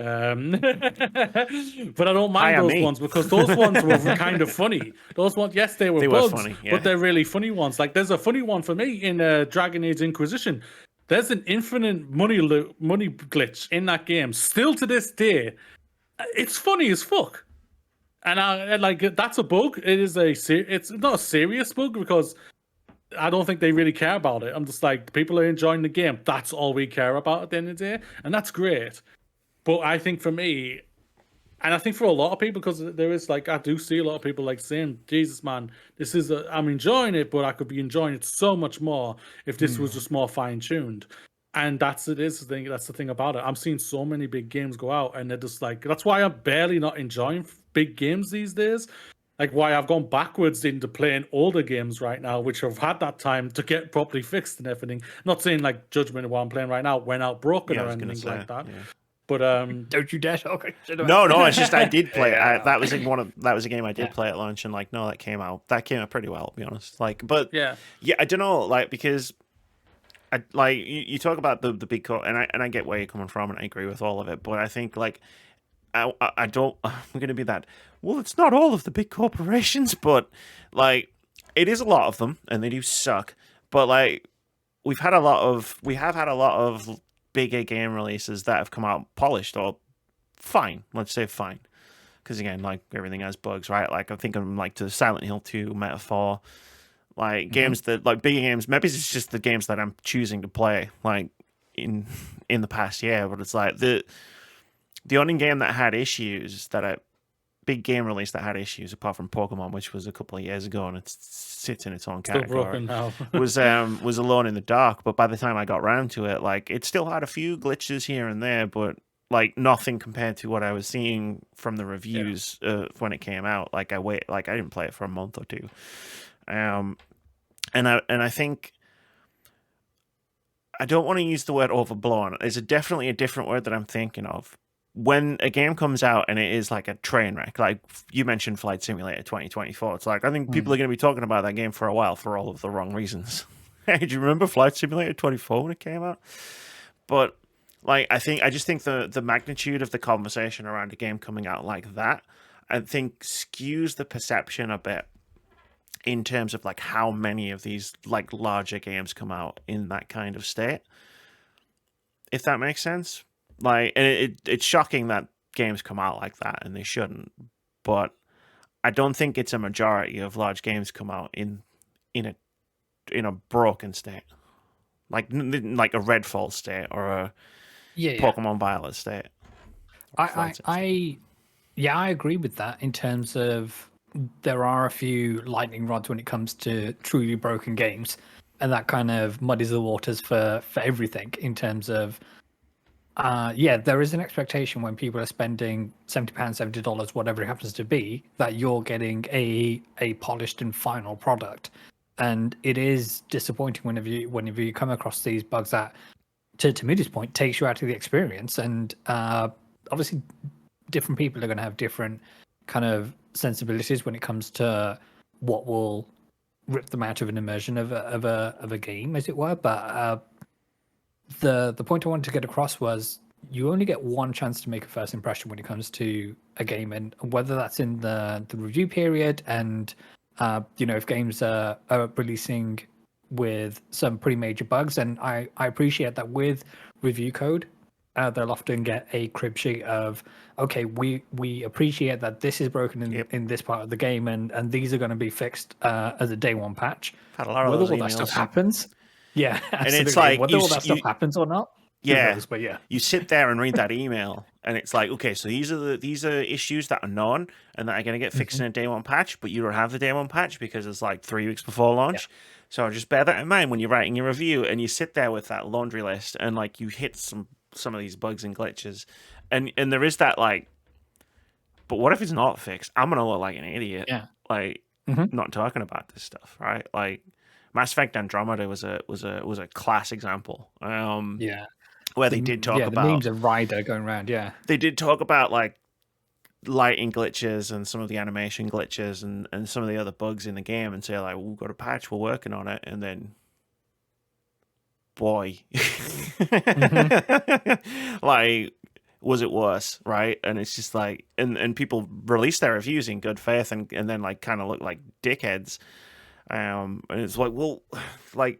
I don't mind those ones, because those ones were kind of funny. Those ones, yes, they were bugs, funny, yeah. But they're really funny ones. Like there's a funny one for me in Dragon Age Inquisition. There's an infinite money glitch in that game. Still to this day, it's funny as fuck. And I like that's a bug. It's not a serious bug, because I don't think they really care about it. I'm just like, people are enjoying the game. That's all we care about at the end of the day, and that's great. But I think for me, and I think for a lot of people, because there is like, I do see a lot of people like saying, Jesus, man, I'm enjoying it, but I could be enjoying it so much more if this was just more fine-tuned. And that's the thing about it. I'm seeing so many big games go out, and they're just like, that's why I'm barely not enjoying big games these days. Like why I've gone backwards into playing older games right now, which have had that time to get properly fixed and everything. Not saying like Judgment of what I'm playing right now went out broken or anything like that. Yeah. But don't you dare talk. No, it's just I did play it. That was a game I did play at launch, and like no, that came out pretty well, to be honest. Like, but yeah, I don't know, like because I like you talk about the big core, and I get where you're coming from, and I agree with all of it. But I think like I don't. I'm going to be that. Well, it's not all of the big corporations, but like it is a lot of them, and they do suck. But like we have had a lot of bigger game releases that have come out polished or fine. Let's say fine, because again, like everything has bugs, right? Like I think I'm like to Silent Hill 2, Metaphor, like games that like bigger games. Maybe it's just the games that I'm choosing to play, like in the past year. But it's like the only game that had issues big game release that had issues, apart from Pokemon, which was a couple of years ago, and it sits in its own category. Now. was Alone in the Dark. But by the time I got round to it, like it still had a few glitches here and there, but like nothing compared to what I was seeing from the reviews when it came out. Like I didn't play it for a month or two, and I think I don't want to use the word overblown. There's definitely a different word that I'm thinking of. When a game comes out and it is like a train wreck, like you mentioned Flight Simulator 2024, it's like I think people are going to be talking about that game for a while for all of the wrong reasons. Hey, do you remember Flight Simulator 24 when it came out? But like I just think the magnitude of the conversation around a game coming out like that, I think skews the perception a bit in terms of like how many of these like larger games come out in that kind of state. If that makes sense. Like, and it's shocking that games come out like that, and they shouldn't. But I don't think it's a majority of large games come out in a broken state, like a Redfall state or a Pokemon Violet state. I agree with that in terms of there are a few lightning rods when it comes to truly broken games, and that kind of muddies the waters for everything in terms of. There is an expectation when people are spending £70, $70, whatever it happens to be, that you're getting a polished and final product. And it is disappointing whenever you come across these bugs that, to Moody's point, takes you out of the experience. And obviously, different people are going to have different kind of sensibilities when it comes to what will rip them out of an immersion of a game, as it were. But the point I wanted to get across was you only get one chance to make a first impression when it comes to a game, and whether that's in the review period and if games are releasing with some pretty major bugs, and I appreciate that with review code they'll often get a crib sheet of, okay, we appreciate that this is broken in this part of the game, and these are going to be fixed as a day one patch. Had a lot of whether those all that stuff happens. Yeah, and it's like whether all that stuff happens or not. Yeah, knows, but yeah, you sit there and read that email, and it's like, okay, so these are issues that are known and that are going to get fixed in a day one patch, but you don't have the day one patch because it's like 3 weeks before launch. Yeah. So just bear that in mind when you're writing your review, and you sit there with that laundry list, and like you hit some of these bugs and glitches, and there is that like, but what if it's not fixed? I'm gonna look like an idiot. Yeah, like not talking about this stuff, right? Like Mass Effect Andromeda was a class example. Where they did talk about the memes of Ryder going around. Yeah, they did talk about like lighting glitches and some of the animation glitches and some of the other bugs in the game, and say like, we've got a patch, we're working on it, and then boy, like, was it worse, right? And it's just like, and people release their reviews in good faith and then like kind of look like dickheads, and it's like, well, like,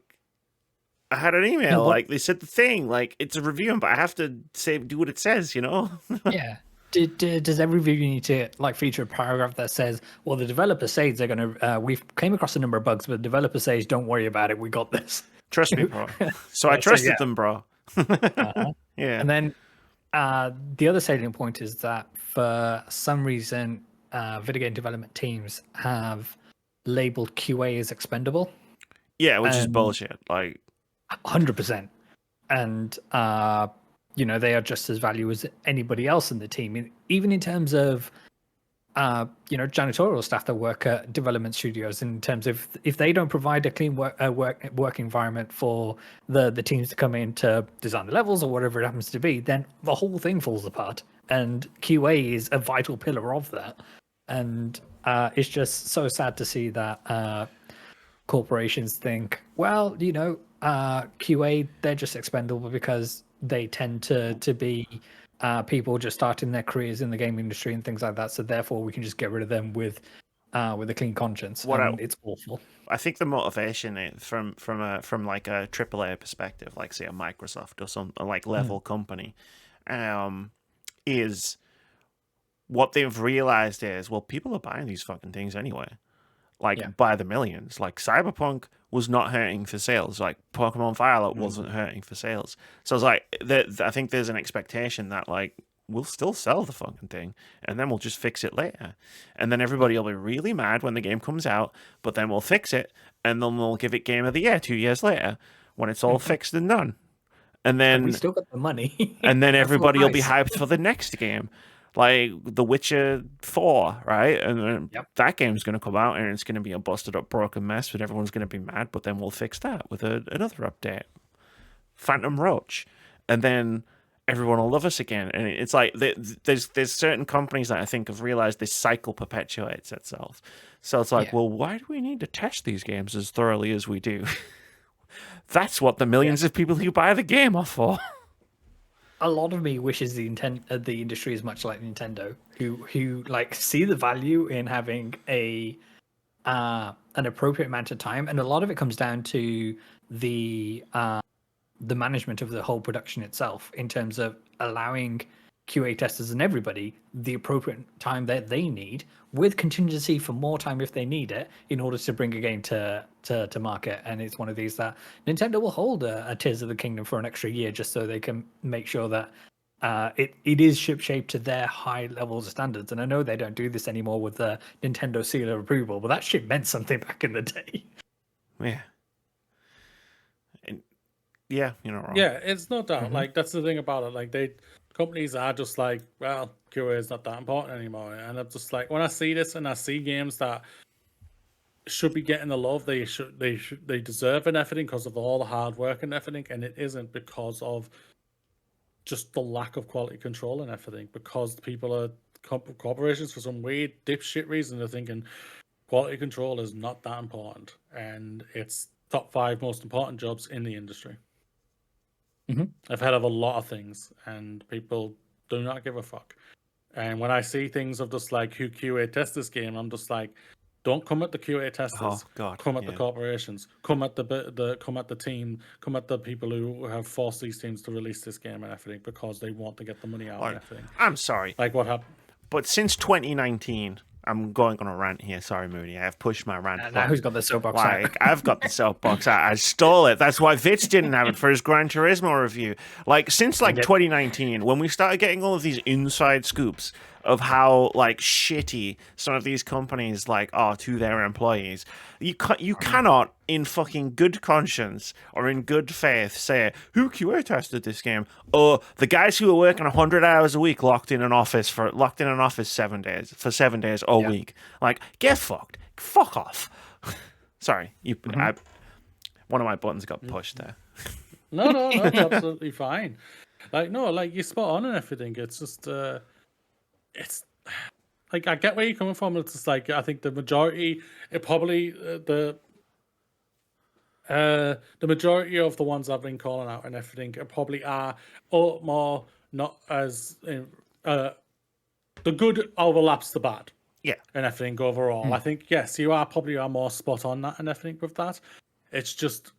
I had an email, like they said the thing, like it's a review, but I have to do what it says, Yeah. Does every review need to like feature a paragraph that says, "Well, the developer says they're gonna. We've came across a number of bugs, but the developer says, don't worry about it. We got this." Trust me, bro. So I trusted yeah. them, bro. Yeah. And then the other salient point is that for some reason, video game development teams have labeled QA as expendable. Yeah, which is bullshit. Like 100%. And they are just as valuable as anybody else in the team, even in terms of janitorial staff that work at development studios. In terms of if they don't provide a clean work environment for the teams to come in to design the levels or whatever it happens to be, then the whole thing falls apart. And QA is a vital pillar of that. And it's just so sad to see that corporations think, well, QA, they're just expendable because they tend to be people just starting their careers in the game industry and things like that. So therefore, we can just get rid of them with a clean conscience. It's awful. I think the motivation from like a AAA perspective, like say a Microsoft or some like level company, is what they've realized is, well, people are buying these fucking things anyway. Like by the millions. Like Cyberpunk was not hurting for sales. Like Pokemon Violet wasn't hurting for sales. So it's like I think there's an expectation that like we'll still sell the fucking thing and then we'll just fix it later. And then everybody will be really mad when the game comes out, but then we'll fix it and then we'll give it Game of the Year 2 years later when it's all fixed and done. And then we still got the money. And then everybody will be hyped for the next game. Like The Witcher 4, right? And then that game's going to come out and it's going to be a busted up, broken mess, but everyone's going to be mad. But then we'll fix that with another update. Phantom Roach. And then everyone will love us again. And it's like there's certain companies that I think have realized this cycle perpetuates itself. So it's like, well, why do we need to test these games as thoroughly as we do? That's what the millions of people who buy the game are for. A lot of me wishes the industry is much like Nintendo, who like see the value in having an appropriate amount of time, and a lot of it comes down to the management of the whole production itself, in terms of allowing QA testers and everybody the appropriate time that they need, with contingency for more time if they need it, in order to bring a game to market. And it's one of these that Nintendo will hold a Tears of the Kingdom for an extra year just so they can make sure that it is ship-shaped to their high levels of standards. And I know they don't do this anymore with the Nintendo seal of approval, but that shit meant something back in the day. Yeah. And yeah, you're not wrong. Yeah, it's no doubt. Like, that's the thing about it. Like, companies are just like, well, QA is not that important anymore. And I'm just like, when I see this and I see games that should be getting the love they deserve and everything because of all the hard work and everything, and it isn't because of just the lack of quality control and everything, because people are corporations for some weird dipshit reason are thinking quality control is not that important, and it's top 5 most important jobs in the industry. I've heard of a lot of things, and people do not give a fuck. And when I see things of just like who QA tests this game, I'm just like, don't come at the QA testers. Oh God! Come at the corporations. Come at the team. Come at the people who have forced these teams to release this game and everything because they want to get the money out and everything. I'm sorry. Like what happened? But since 2019. I'm going on a rant here. Sorry, Moody. I have pushed my rant. Now who's got the soapbox? I've got the soapbox. I stole it. That's why Vitz didn't have it for his Gran Turismo review. Like, since 2019, when we started getting all of these inside scoops of how like shitty some of these companies like are to their employees, you cannot in fucking good conscience or in good faith say who QA tested this game, or the guys who are working 100 hours a week locked in an office 7 days a week. Like, get fucked. Fuck off. Sorry, one of my buttons got pushed there. No, that's absolutely fine. Like, no, like you're spot on and everything. It's just it's like I get where you're coming from. It's just like I think the majority, the majority of the ones I've been calling out and everything probably are more not as the good overlaps the bad. Yeah, and everything overall. I think yes, you are more spot on that and everything with that. It's just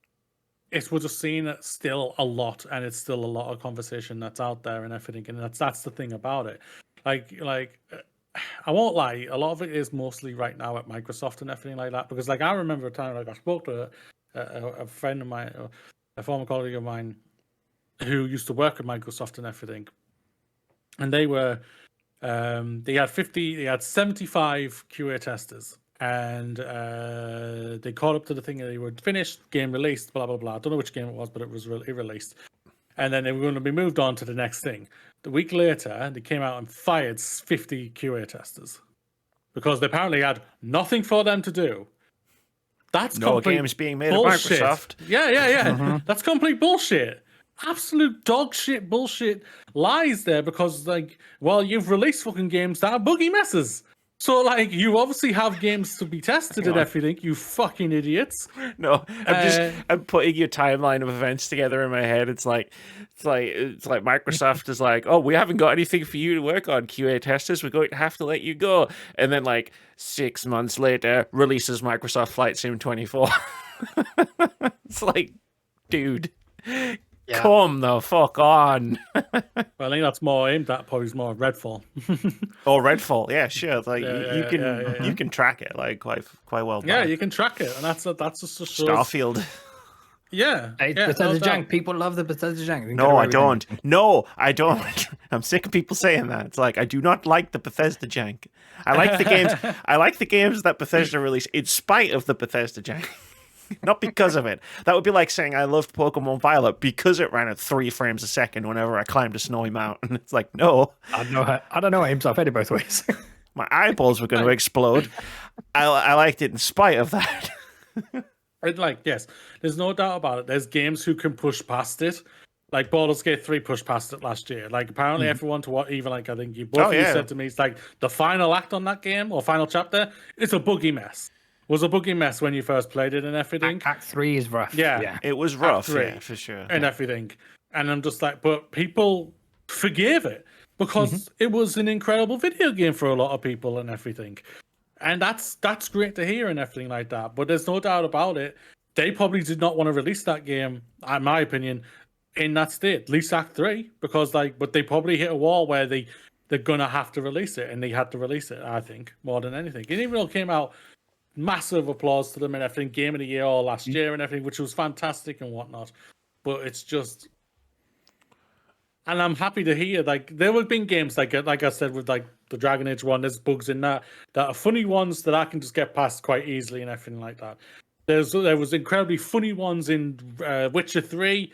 we're just seeing it still a lot, and it's still a lot of conversation that's out there and everything, and that's the thing about it. I won't lie, a lot of it is mostly right now at Microsoft and everything like that. Because like I remember a time like I spoke to a friend of mine, a former colleague of mine, who used to work at Microsoft and everything, and they had 75 QA testers, and they called up to the thing and they were finished, game released, blah blah blah. I don't know which game it was, but it was released, and then they were going to be moved on to the next thing. The week later, they came out and fired 50 QA testers because they apparently had nothing for them to do. That's no games being made bullshit. at Microsoft. Yeah. That's complete bullshit. Absolute dog shit bullshit lies there because, like, well, you've released fucking games that are buggy messes. So, like, you obviously have games to be tested and everything, you fucking idiots. No, I'm putting your timeline of events together in my head. It's like Microsoft is like, oh, we haven't got anything for you to work on, QA testers. We're going to have to let you go. And then, like, 6 months later, releases Microsoft Flight Sim 24. It's like, dude. Yeah. Come the fuck on. Well, I think that's more aimed at probably more Redfall. Redfall, yeah, sure. Like you can track it like quite well. Yeah, you can track it, and that's just Starfield. Yeah, Bethesda jank. People love the Bethesda jank. No, I don't. No, I don't. I'm sick of people saying that. It's like I do not like the Bethesda jank. I like the games. I like the games that Bethesda release in spite of the Bethesda jank. Not because of it. That would be like saying I loved Pokemon Violet because it ran at 3 frames a second whenever I climbed a snowy mountain. It's like, no. I don't know. I've heard it both ways. My eyeballs were going to explode. I liked it in spite of that. Yes, there's no doubt about it. There's games who can push past it. Like Baldur's Gate 3 pushed past it last year. Like apparently everyone to what even like I think you both said to me, it's like the final act on that game or final chapter, it's a buggy mess. Was a buggy mess when you first played it and everything. Act 3 is rough. Yeah. It was rough, yeah, for sure. And everything. And I'm just like, but people forgave it because it was an incredible video game for a lot of people and everything. And that's great to hear and everything like that. But there's no doubt about it. They probably did not want to release that game, in my opinion, in that state. At least Act 3. Because but they probably hit a wall where they're gonna have to release it, and they had to release it, I think, more than anything. And even though it came out, massive applause to them and everything, Game of the Year all last year and everything, which was fantastic and whatnot. But it's just, and I'm happy to hear like there have been games like I said with like the Dragon Age one, there's bugs in that are funny ones that I can just get past quite easily and everything like that. There was incredibly funny ones in Witcher 3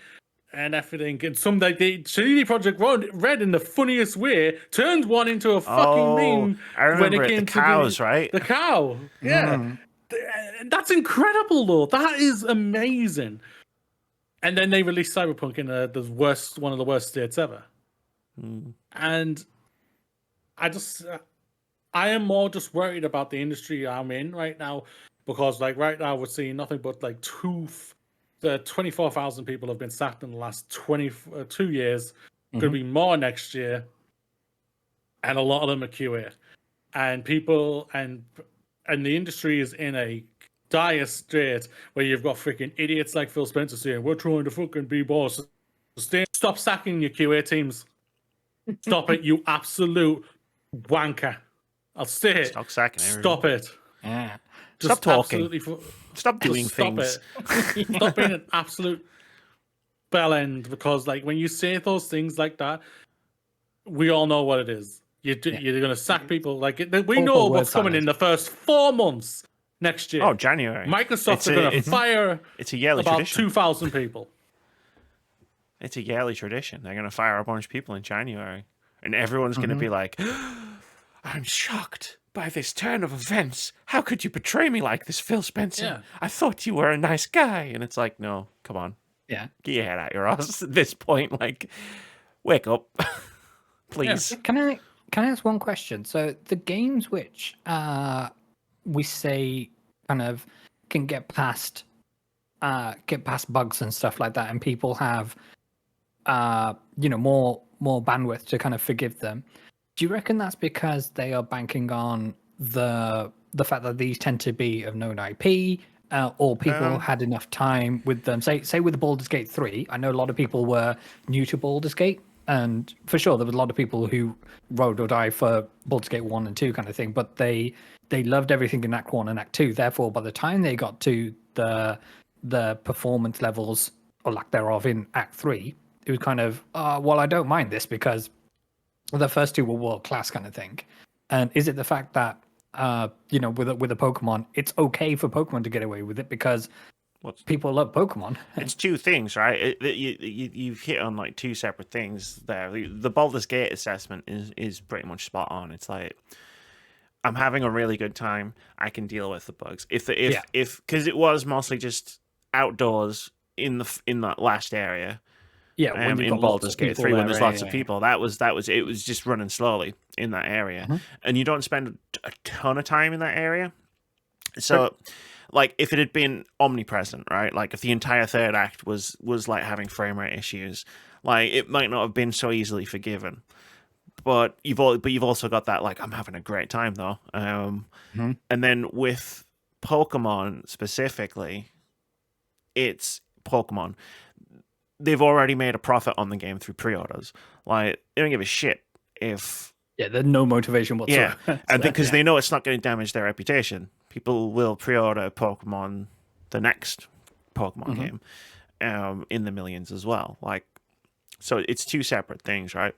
and everything, and some like CD Projekt Red in the funniest way turned one into a fucking meme. I remember when it came the cows, right? The cow, yeah. That's incredible, though. That is amazing. And then they released Cyberpunk in one of the worst states ever. And I am more just worried about the industry I'm in right now because, like, right now we're seeing nothing but like 24,000 people have been sacked in the last 2 years. Going to be more next year, and a lot of them are QA. And people and the industry is in a dire strait where you've got freaking idiots like Phil Spencer saying we're trying to fucking be boss. Stop sacking your QA teams. Stop it, you absolute wanker. I'll say it. Stop sacking. Stop it. Yeah. Stop talking. Stop doing things. Stop being an absolute bellend because, like, when you say those things like that, we all know what it is. You're going to sack people. Like we know what's coming in the first 4 months next year. Oh, January. Microsoft are going to fire. It's a yearly about tradition. 2,000 people. It's a yearly tradition. They're going to fire a bunch of people in January, and everyone's going to be like, "I'm shocked by this turn of events. How could you betray me like this, Phil Spencer? Yeah. I thought you were a nice guy." And it's like, no, come on. Yeah. Get your head out your ass at this point. Like, wake up, please. Yeah. Can I ask one question? So the games which we say kind of can get past bugs and stuff like that, and people have more bandwidth to kind of forgive them. Do you reckon that's because they are banking on the fact that these tend to be of known IP, or people had enough time with them? Say with the Baldur's Gate 3, I know a lot of people were new to Baldur's Gate, And for sure, there was a lot of people who rode or die for Baldur's Gate 1 and 2 kind of thing, but they loved everything in Act 1 and Act 2. Therefore, by the time they got to the performance levels, or lack thereof, in Act 3, it was kind of, well, I don't mind this because the first two were world-class kind of thing. And is it the fact that, with a Pokemon, it's okay for Pokemon to get away with it because people love Pokemon? It's two things, right? You've hit on like two separate things there. The Baldur's Gate assessment is pretty much spot on. It's like, I'm having a really good time. I can deal with the bugs. If because it was mostly just outdoors in that last area. Yeah, in Baldur's Gate 3, when there's lots of people, it was just running slowly in that area, and you don't spend a ton of time in that area. So, like, if it had been omnipresent, right? Like, if the entire third act was like having frame rate issues, like, it might not have been so easily forgiven. But you've also got that, like, I'm having a great time though. And then with Pokemon specifically, it's Pokemon. They've already made a profit on the game through pre-orders. Like, they don't give a shit if... Yeah, there's no motivation whatsoever. Yeah, and because they know it's not going to damage their reputation. People will pre-order Pokemon, the next Pokemon game, in the millions as well. Like, so it's two separate things, right?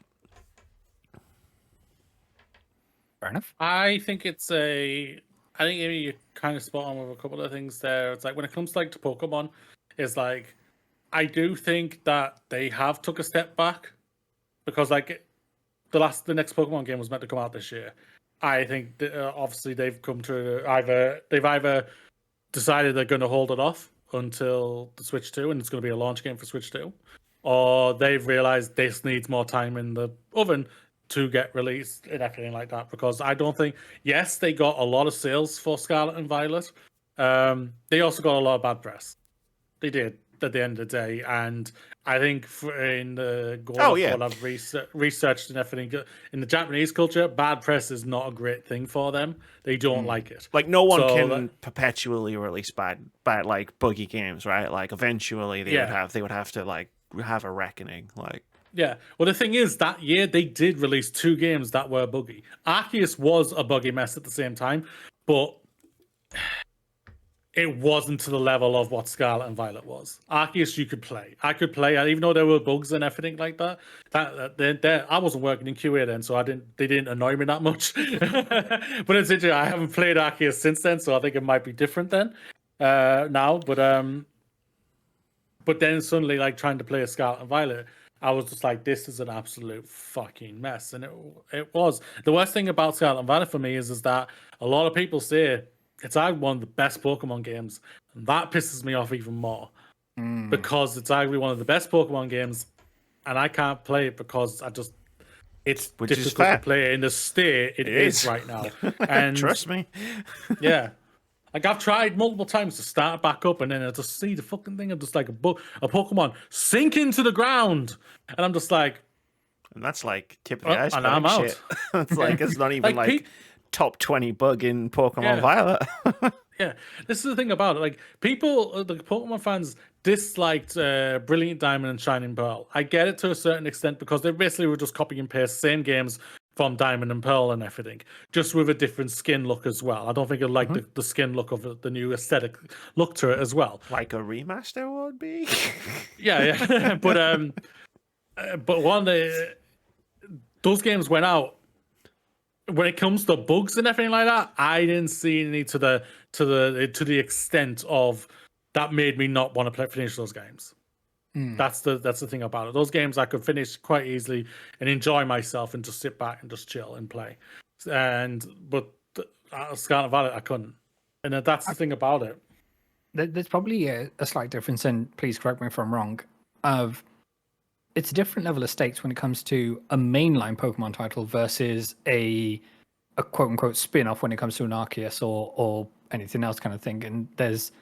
Fair enough. I think you're kind of spot on with a couple of things there. It's like, when it comes to Pokemon, it's like, I do think that they have took a step back, because like the next Pokemon game was meant to come out this year. I think obviously they've come to either decided they're going to hold it off until the Switch 2, and it's going to be a launch game for Switch 2, or they've realized this needs more time in the oven to get released and everything like that. Because I don't think, yes, they got a lot of sales for Scarlet and Violet. They also got a lot of bad press. They did, at the end of the day. And I think in the what I've researched and everything, in the Japanese culture, bad press is not a great thing for them. They don't like it. Like, no one can perpetually release bad like buggy games, right? Like, eventually they would have to like have a reckoning. Like, yeah. Well, the thing is, that year they did release 2 games that were buggy. Arceus was a buggy mess at the same time, but it wasn't to the level of what Scarlet and Violet was. Arceus, you could play. I could play, and even though there were bugs and everything like that, I wasn't working in QA then, so they didn't annoy me that much. But it's interesting. I haven't played Arceus since then, so I think it might be different then now. But then suddenly, like, trying to play a Scarlet and Violet, I was just like, this is an absolute fucking mess. And it was. The worst thing about Scarlet and Violet for me is that a lot of people say it's arguably one of the best Pokemon games. And that pisses me off even more. Because it's arguably one of the best Pokemon games, and I can't play it because it's difficult to play in the state it is right now. And trust me. Yeah. Like, I've tried multiple times to start it back up, and then I just see the fucking thing of just like a Pokemon sink into the ground, and I'm just like, and that's like tip of the iceberg. And I'm out. It's not even like top 20 bug in Pokemon Violet. Yeah, this is the thing about it. Like, people, the Pokemon fans disliked Brilliant Diamond and Shining Pearl. I get it to a certain extent, because they basically were just copy and paste same games from Diamond and Pearl and everything, just with a different skin look as well. I don't think it like the skin look of the new aesthetic look to it as well. Like a remaster would be. Yeah. But those games went out. When it comes to bugs and everything like that, I didn't see any to the extent of that made me not want to finish those games. That's the thing about it. Those games I could finish quite easily and enjoy myself and just sit back and just chill and play. But Scarlet and Violet I couldn't, and that's the thing about it. There's probably a slight difference, and please correct me if I'm wrong. It's a different level of stakes when it comes to a mainline Pokemon title versus a quote unquote spin off when it comes to an Arceus or anything else kind of thing. And there's,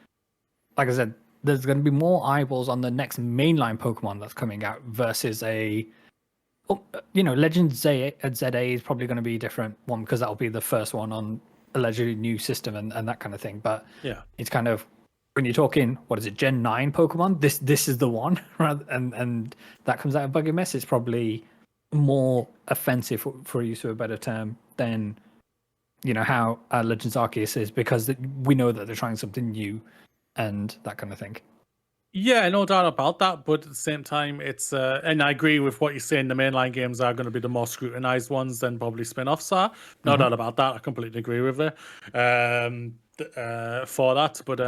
like I said, there's going to be more eyeballs on the next mainline Pokemon that's coming out versus Legend ZA is probably going to be a different one, because that'll be the first one on allegedly new system and that kind of thing. But yeah, it's kind of, when you're talking, what is it, Gen 9 Pokemon? This is the one, right? And that comes out of Buggy Mess. It's probably more offensive, for use of a better term, than how Legends Arceus is, because we know that they're trying something new and that kind of thing. Yeah, no doubt about that. But at the same time, it's and I agree with what you're saying. The mainline games are going to be the more scrutinized ones than probably spin-offs are. No doubt about that. I completely agree with it for that. But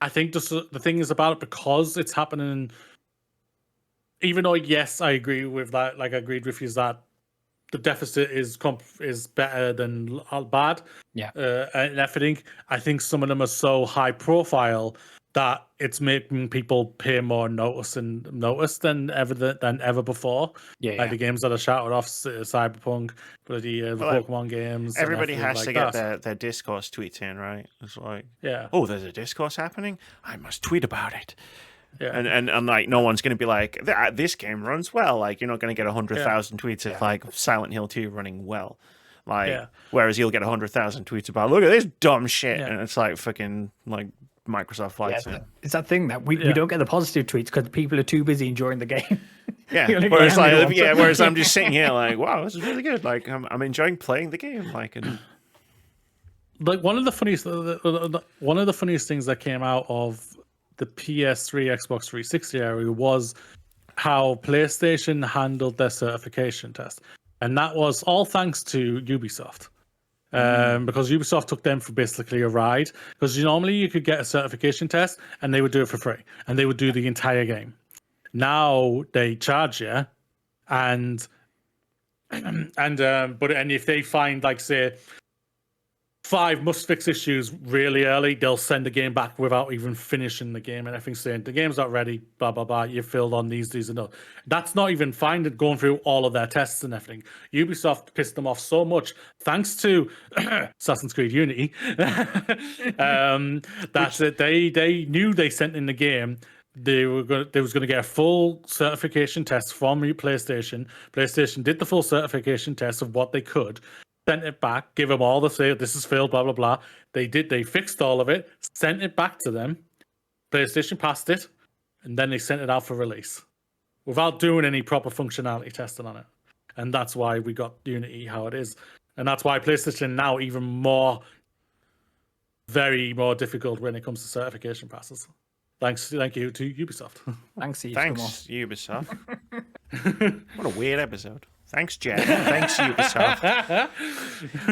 I think just the thing is about it, because it's happening. Even though, yes, I agree with that. Like I agreed with you, is that the deficit is better than bad. Yeah. And everything. I think some of them are so high profile that it's making people pay more notice than ever before. Yeah. Like the games that are shouted off, Cyberpunk, bloody the Pokemon games. Everybody has like to that. get their discourse tweets in, right? It's like, yeah, oh, there's a discourse happening. I must tweet about it. Yeah. And like, no one's going to be like, this game runs well. Like, you're not going to get 100,000 tweets of like Silent Hill 2 running well. Like, whereas you'll get 100,000 tweets about, look at this dumb shit, and it's like fucking like Microsoft Flight Sim. It's that thing that we don't get the positive tweets because people are too busy enjoying the game. Whereas whereas I'm just sitting here like, wow, this is really good. Like, I'm enjoying playing the game. Like, like one of the funniest things that came out of the PS3, Xbox 360 area was how PlayStation handled their certification test, and that was all thanks to Ubisoft. Because Ubisoft took them for basically a ride. Because normally you could get a certification test and they would do it for free, and they would do the entire game. Now they charge you, and if they find, like, say, 5 must-fix issues really early, they'll send the game back without even finishing the game and everything, saying the game's not ready, blah, blah, blah, you've filled on these, and those. That's not even fine, going through all of their tests and everything. Ubisoft pissed them off so much, thanks to Assassin's Creed Unity, that they knew they sent in the game. They was going to get a full certification test from PlayStation. PlayStation did the full certification test of what they could, sent it back, give them all the say this is failed, blah blah blah. They fixed all of it, sent it back to them. PlayStation passed it, and then they sent it out for release without doing any proper functionality testing on it. And that's why we got Unity how it is, and that's why PlayStation now even more difficult when it comes to certification passes. Thank you to Ubisoft. Thanks, Ubisoft. What a weird episode. Thanks, Jen. Thanks, Ubisoft.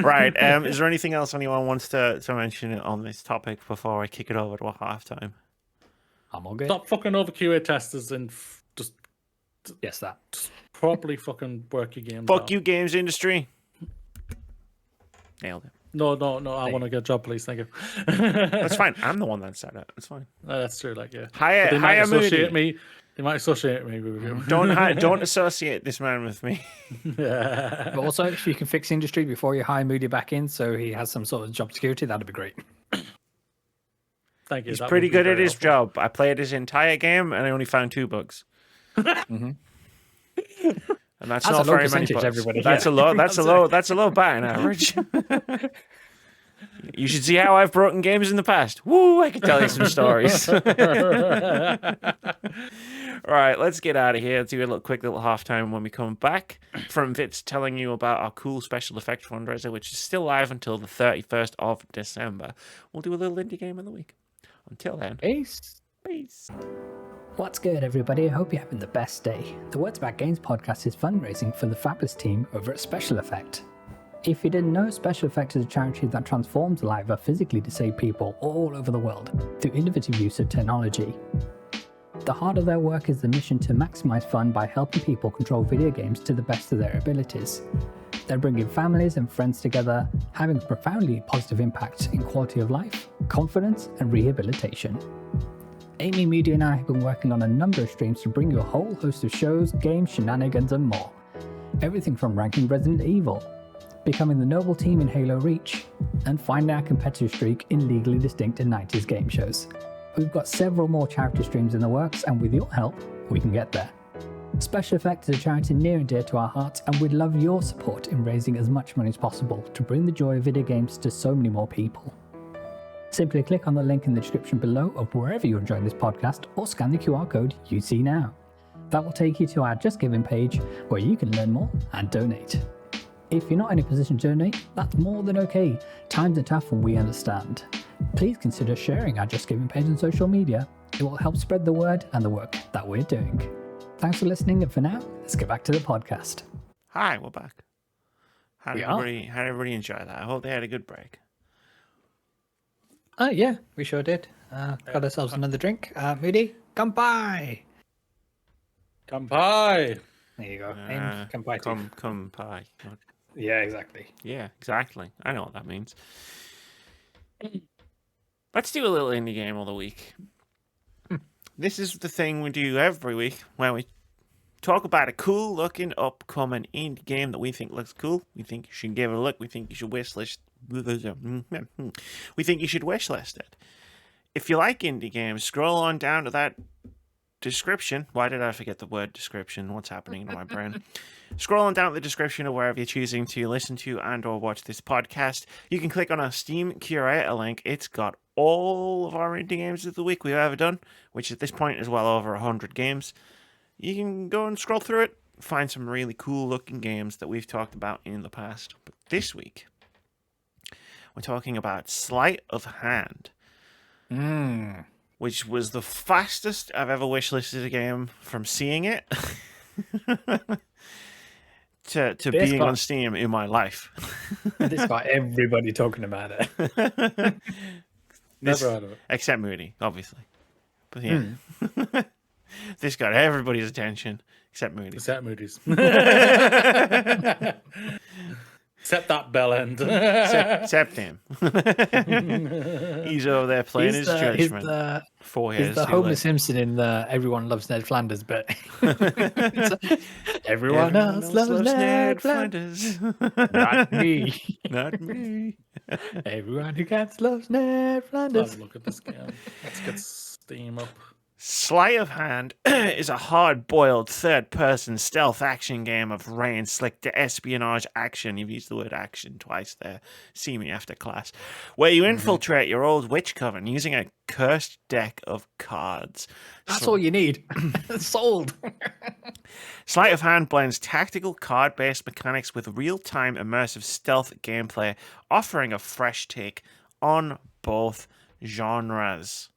Right. Is there anything else anyone wants to mention on this topic before I kick it over to a halftime? I'm all good. Stop fucking over QA testers and just properly fucking work your games Fuck out. you, games industry. Nailed it. No. I want to get a job, please. Thank you. That's fine. I'm the one that said it. It's fine. That's true. Like, yeah. Hire Moody. They might associate me with you. Don't associate this man with me. But also, if you can fix industry before you hire Moody back in, so he has some sort of job security, that'd be great. Thank you. He's pretty good at his job. I played his entire game and I only found 2 bugs. And that's not very many bugs. Everybody. That's a low batting average. You should see how I've broken games in the past. Woo! I could tell you some stories. All right, let's get out of here. Let's do a quick little halftime when we come back from Vitz telling you about our cool special effects fundraiser, which is still live until the 31st of December. We'll do a little indie game of the week. Until then, peace. What's good, everybody? I hope you're having the best day. The Words About Games podcast is fundraising for the fabulous team over at Special Effect. If you didn't know, Special Effect is a charity that transforms the lives of physically disabled people all over the world through innovative use of technology. The heart of their work is the mission to maximize fun by helping people control video games to the best of their abilities. They're bringing families and friends together, having a profoundly positive impact in quality of life, confidence, and rehabilitation. Amy, Moody, and I have been working on a number of streams to bring you a whole host of shows, games, shenanigans, and more. Everything from ranking Resident Evil, becoming the noble team in Halo Reach, and finding our competitive streak in legally distinct and 90s game shows. We've got several more charity streams in the works, and with your help, we can get there. Special Effect is a charity near and dear to our hearts, and we'd love your support in raising as much money as possible to bring the joy of video games to so many more people. Simply click on the link in the description below of wherever you're enjoying this podcast, or scan the QR code you see now. That will take you to our Just Giving page where you can learn more and donate. If you're not in a position to donate, that's more than okay. Times are tough and we understand. Please consider sharing our Just Giving page on social media. It will help spread the word and the work that we're doing. Thanks for listening, and for now, let's get back to the podcast. Hi, we're back. How did everybody enjoy that? I hope they had a good break. Yeah, we sure did. Got ourselves another drink. Moody, kanpai! Kanpai! There you go. And kanpai too. Come pie. Yeah, exactly. Yeah, exactly. I know what that means. Let's do a little indie game of the week. This is the thing we do every week where we talk about a cool looking upcoming indie game that we think looks cool. We think you should give it a look. We think you should wishlist. We think you should wishlist it. If you like indie games, scroll on down to that description. Why did I forget the word description? What's happening in my brain? Scroll on down to the description of wherever you're choosing to listen to and or watch this podcast. You can click on our Steam Curator link. It's got all of our indie games of the week we've ever done, which at this point is well over 100 games. You can go and scroll through it, find some really cool looking games that we've talked about in the past. But this week, we're talking about Sleight of Hand. Which was the fastest I've ever wishlisted a game from seeing it to being on Steam in my life. This got everybody talking about it. Never heard of it. Except Moody, obviously. But yeah. This got everybody's attention except Moody. Except Moody's. Except that bell end. Except him. He's over there playing his judgment. 4 years. He's the Homer Simpson in the Everyone Loves Ned Flanders bit. Everyone else loves Ned Flanders. Not me. Not me. Everyone who gets loves Ned Flanders. Have a look at this game. Let's get Steam up. Sleight of Hand is a hard-boiled third-person stealth action game of rain-slick espionage action. You've used the word action twice there. See me after class. Where you infiltrate your old witch coven using a cursed deck of cards. That's all you need. Sold. Sleight of Hand blends tactical card-based mechanics with real-time immersive stealth gameplay, offering a fresh take on both genres.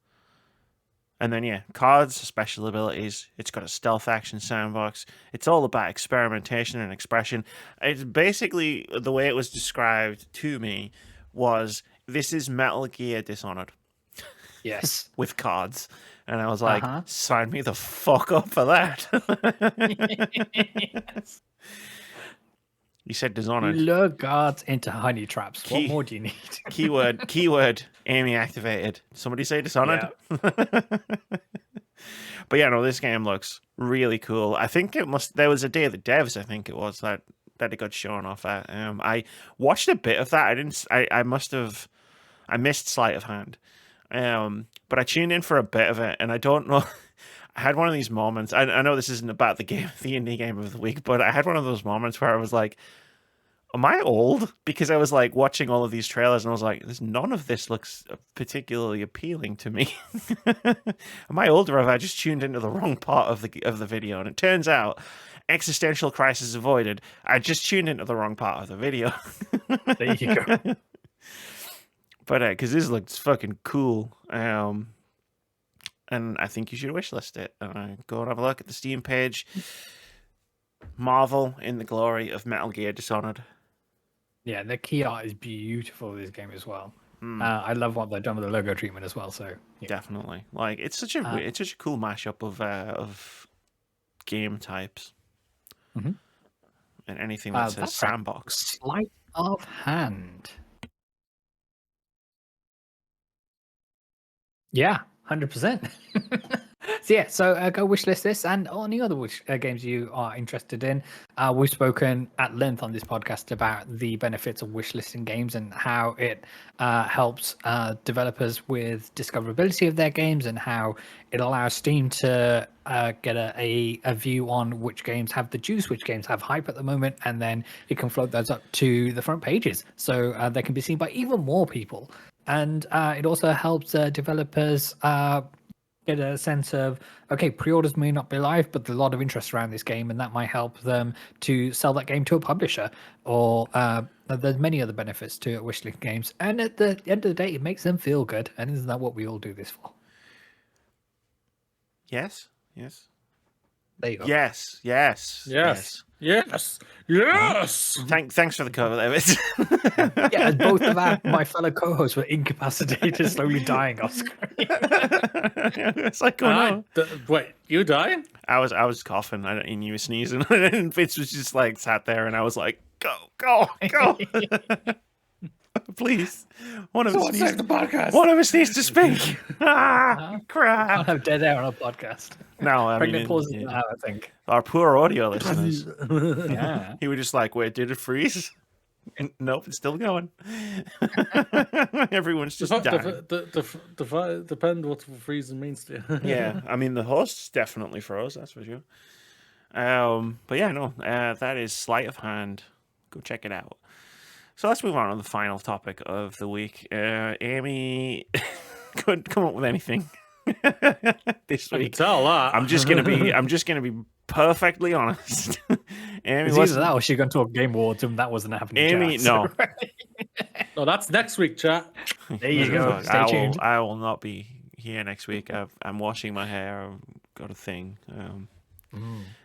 And then, yeah, cards, special abilities. It's got a stealth action sandbox. It's all about experimentation and expression. It's basically, the way it was described to me was, this is Metal Gear Dishonored. Yes. With cards. And I was like, sign me the fuck up for that. Yes. You said Dishonored. You lure guards into honey traps. What more do you need? keyword, Amy activated. Somebody say Dishonored? Yeah. But yeah, no, this game looks really cool. I think there was a Day of the Devs, I think it was, that it got shown off at. I watched a bit of that. I missed Sleight of Hand. But I tuned in for a bit of it, and I don't know. I had one of these moments. I know this isn't about the indie game of the week, but I had one of those moments where I was like, am I old? Because I was like watching all of these trailers and I was like, none of this looks particularly appealing to me. Am I old, or have I just tuned into the wrong part of the video? And it turns out, existential crisis avoided. I just tuned into the wrong part of the video. There you go. But because this looks fucking cool. And I think you should wishlist it. Go and have a look at the Steam page. Marvel in the glory of Metal Gear Dishonored. Yeah, the key art is beautiful in this game as well. I love what they've done with the logo treatment as well. So yeah. Definitely, like it's such a cool mashup of game types, and anything that says sandbox. Sleight of Hand. Yeah. 100%. So go wishlist this and any other games you are interested in. We've spoken at length on this podcast about the benefits of wishlisting games and how it helps developers with discoverability of their games, and how it allows Steam to get a view on which games have the juice, which games have hype at the moment, and then it can float those up to the front pages so they can be seen by even more people. And it also helps developers get a sense of, okay, pre-orders may not be live, but there's a lot of interest around this game, and that might help them to sell that game to a publisher. Or there's many other benefits to wishlist games. And at the end of the day, it makes them feel good. And isn't that what we all do this for? Yes. Yes. There you go. Yes. Thanks for the cover there, Vitz. Yeah, and both of my fellow co-hosts were incapacitated, slowly dying off screen. It's like, oh no. Wait, you dying? I was coughing, and you were sneezing, and Vitz was just like sat there, and I was like, go. Please, one of us needs the podcast. One of us needs to speak. Crap! Can't have dead air on a podcast. No, I Pregnant mean, pauses now, I think. our poor audio listeners. Yeah. He was just like, "Wait, did it freeze?" And, nope, it's still going. Everyone's just dying. Depend what freezing means to you. Yeah, I mean the hosts definitely froze. That's for sure. But yeah, no, that is Sleight of Hand. Go check it out. So let's move on to the final topic of the week. Amy couldn't come up with anything this I can week. tell that. I'm just gonna be perfectly honest. Amy It's either that or she's going to talk Game Awards, and that wasn't happening. Amy, chat, so- No, that's next week, chat. There you go. Stay I tuned. I will not be here next week. I'm washing my hair. I've got a thing. I'm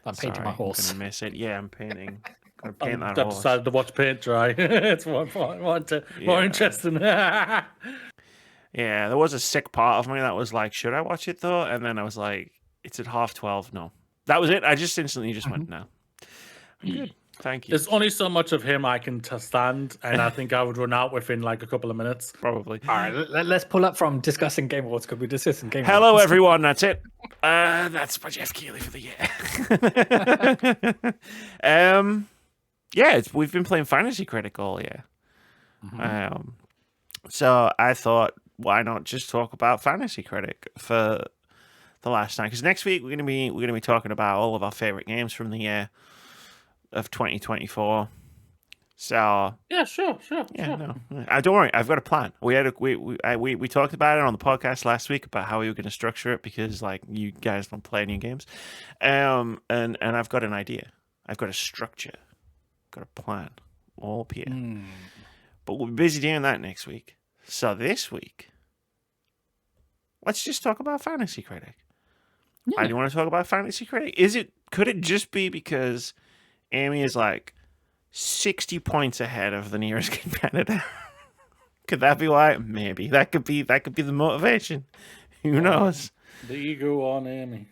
Sorry, painting my horse. I'm gonna miss it. Yeah, I'm painting. Gonna paint I've that horse. decided to watch paint dry. It's more interesting. Yeah, there was a sick part of me that was like, should I watch it though? And then I was like, it's at 12:30. No, that was it. I just instantly just went, no. I'm good. Thank you. There's only so much of him I can stand, and I think I would run out within like a couple of minutes. Probably. All right, let's pull up from discussing Game Awards because we're discussing Game Hello, Awards. everyone. That's it. That's my Jeff Keighley for the year. Yeah, we've been playing Fantasy Critic all year. So I thought, why not just talk about Fantasy Critic for the last time? Because next week we're gonna be talking about all of our favorite games from the year of 2024. So Yeah, sure. yeah, no, don't worry. I've got a plan. We talked about it on the podcast last week about how we were going to structure it because like you guys don't play any games, and I've got an idea. I've got a structure, got a plan, all up here. But we'll be busy doing that next week. So this week, let's just talk about Fantasy Critic. Why do you want to talk about Fantasy Critic? Could it just be because Amy is like 60 points ahead of the nearest competitor? Could that be why? Maybe that could be the motivation. Who knows? The ego on Amy.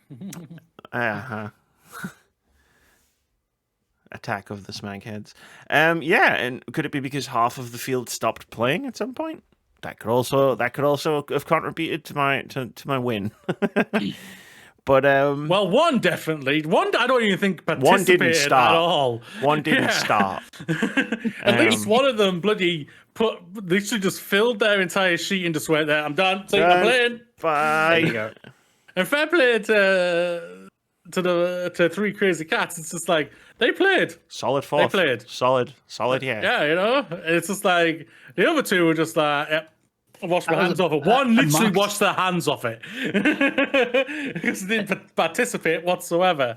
Attack of the Smagheads. Yeah, and could it be because half of the field stopped playing at some point? That could also have contributed to my win. But well, one definitely. One I don't even think participated one didn't start at all. One didn't start. At least one of them bloody literally just filled their entire sheet and just went there. I'm done. See, I'm playing. Bye. There you go. And fair play to Three Crazy Cats. It's just like they played. Solid fourth. They played. Solid. Yeah. Yeah, you know. It's just like the other two were just like, yep. Wash my hands off it. One literally washed their hands off it because they didn't participate whatsoever.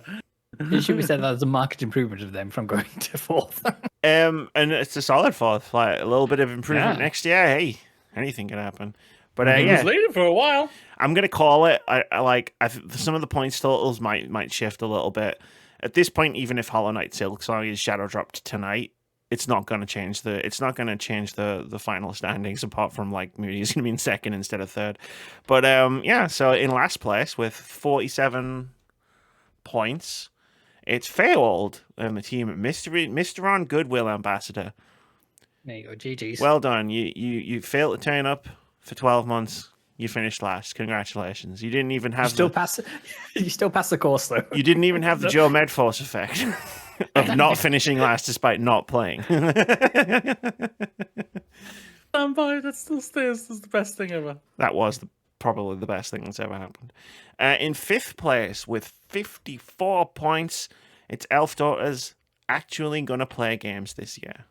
It should be said that as a market improvement of them from going to fourth. And it's a solid fourth. Like a little bit of improvement next year. Hey, anything can happen. But He was leading for a while. I'm gonna call it. Some of the points totals might shift a little bit. At this point, even if Hollow Knight Silksong is shadow dropped tonight, it's not going to change the final standings apart from like Moody's going to be in second instead of third. But yeah, so in last place with 47 points, it's Feywold and the team at Mr. On Goodwill Ambassador. There you go, GG's. Well done. You failed to turn up for 12 months. You finished last. Congratulations. You didn't even have you still pass the course though. You didn't even have the Joe Medforce effect. Of not finishing last despite not playing. That still stays as the best thing ever. That was probably the best thing that's ever happened. In fifth place with 54 points, it's Elf Daughters actually going to play games this year.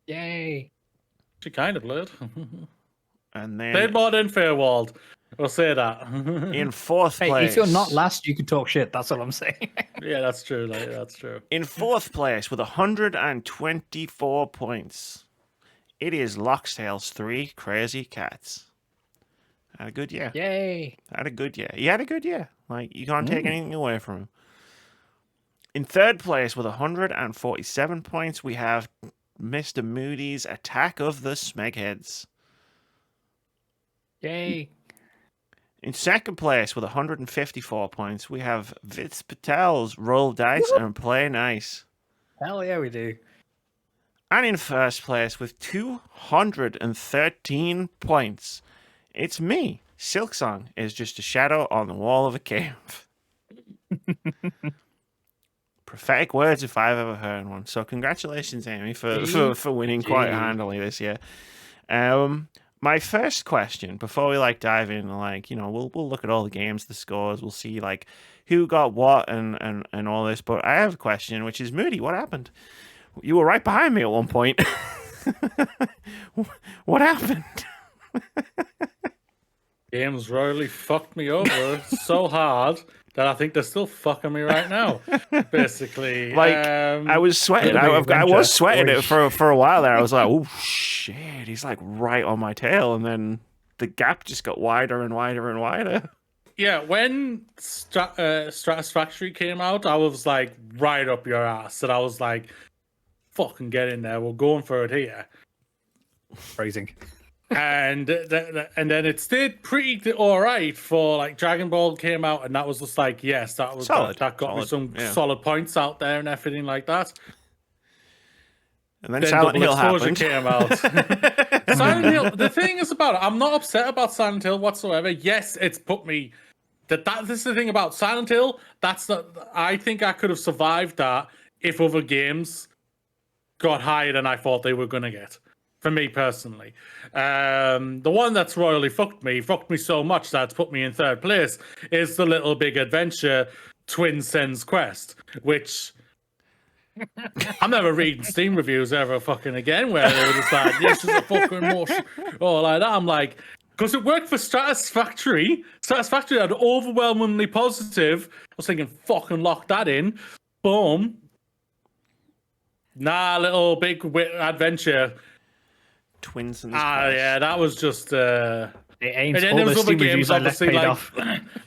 Yay. She kind of played. And then Played more than Fairwald. We'll say that. In fourth Hey, place. if you're not last, you can talk shit. That's all I'm saying. Yeah, that's true. Like, that's true. In fourth place with 124 points, it is Loxtails 3 Crazy Cats. Had a good year. Yay! Had a good year. He had a good year. Like, you can't take anything away from him. In third place with 147 points, we have Mr. Moody's Attack of the Smegheads. Yay! In second place with 154 points, we have Vitz Patel's Roll Dice and Play Nice. Hell yeah, we do. And in first place with 213 points, it's me. Silksong is just a shadow on the wall of a cave. Prophetic words if I've ever heard one. So congratulations, Amy, for winning quite handily this year. My first question, before we dive in, we'll look at all the games, the scores, we'll see who got what and all this. But I have a question, which is Moody, what happened? You were right behind me at one point. What happened? Games royally fucked me over so hard that I think they're still fucking me right now. Basically, I was sweating. I was sweating it for a while there. I was like, oh shit, he's right on my tail, and then the gap just got wider and wider and wider. Yeah, when Stratusfactory came out, I was right up your ass, and I was like, fucking get in there, we're going for it here. Phrasing. And then it stayed pretty all right for Dragon Ball came out, and that was just yes, that was solid. That got me some solid points out there and everything like that. And then Silent Hill happened. Came out. Silent Hill. The thing is about it, I'm not upset about Silent Hill whatsoever. Yes, it's put me. This is the thing about Silent Hill. I think I could have survived that if other games got higher than I thought they were going to get. For me personally, the one that's royally fucked me so much that it's put me in third place is the Little Big Adventure Twin Sens Quest, which I'm never reading Steam reviews ever fucking again where they were just this is a fucking mush or like that. I'm because it worked for Stratusfactory. Stratusfactory had overwhelmingly positive. I was thinking, fucking lock that in. Boom. Nah, Little Big Adventure. Twins and yeah, that was just it aims and then all there was the other Steam games reviews I left obviously paid off.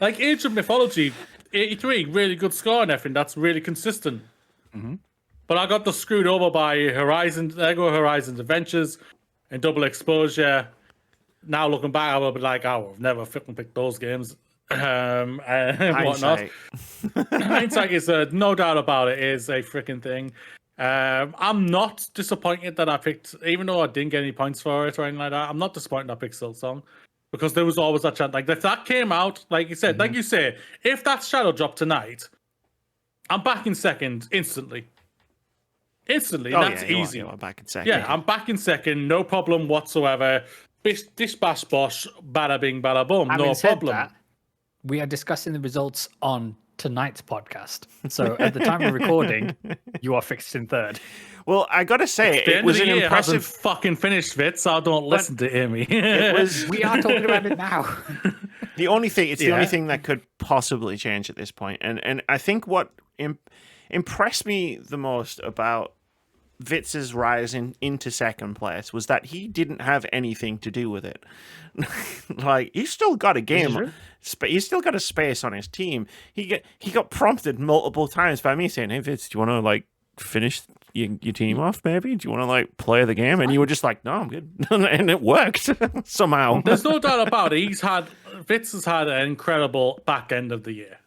like Age of Mythology 83, really good score and everything, that's really consistent. But I got screwed over by Lego Horizons Adventures and Double Exposure. Now looking back, I will be I've never fucking picked those games and whatnot. Hindsight is no doubt about it is a freaking thing. I'm not disappointed that I picked, even though I didn't get any points for it or anything like that. I'm not disappointed I picked Silksong because there was always that chance. If that came out, like you said, like you say, if that shadow dropped tonight, I'm back in second instantly. Instantly, that's easy. You are back in second. Yeah, I'm back in second, no problem whatsoever. Dish bash bosh, bada bing, bada boom, no problem. That, we are discussing the results on tonight's podcast. So at the time of recording, you are fixed in third. Well, I gotta say, it was an impressive. Hasn't fucking finished, Vitz, so don't listen to Amy. We are talking about it now. The only thing, the only thing that could possibly change at this point, and I think what impressed me the most about Vitz's rise into second place was that he didn't have anything to do with it. He's still got a game. He's still got a space on his team. He got prompted multiple times by me saying, "Hey Vitz, do you want to finish your team off? Maybe do you want to play the game?" And you were just like, "No, I'm good," and it worked somehow. There's no doubt about it. Vitz has had an incredible back end of the year.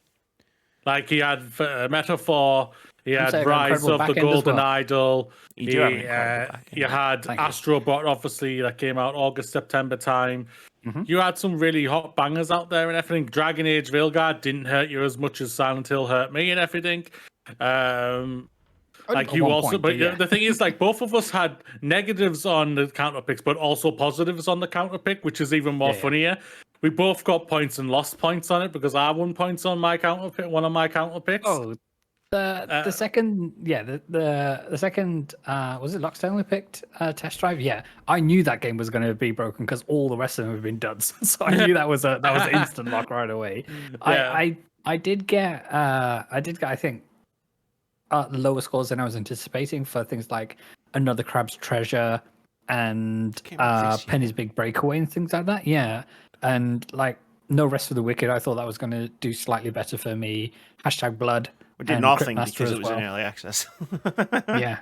He had Metaphor. He had Rise of the Golden Idol. You had Astrobot, obviously, that came out August, September time. You had some really hot bangers out there and everything. Dragon Age Veilguard didn't hurt you as much as Silent Hill hurt me and everything. The thing is, both of us had negatives on the counter picks, but also positives on the counter pick, which is even more funnier. We both got points and lost points on it because I won points on my counter pick, one of my counter picks. Oh, The second, the second, was it Lockstone we picked test drive? Yeah, I knew that game was going to be broken because all the rest of them have been duds. So I knew that was an instant lock right away. Yeah. I did get I think lower scores than I was anticipating for things like Another Crab's Treasure and Penny's Big Breakaway and things like that. Yeah, and like No Rest for the Wicked, I thought that was going to do slightly better for me. #Blood. We did nothing because it was in early access. Yeah,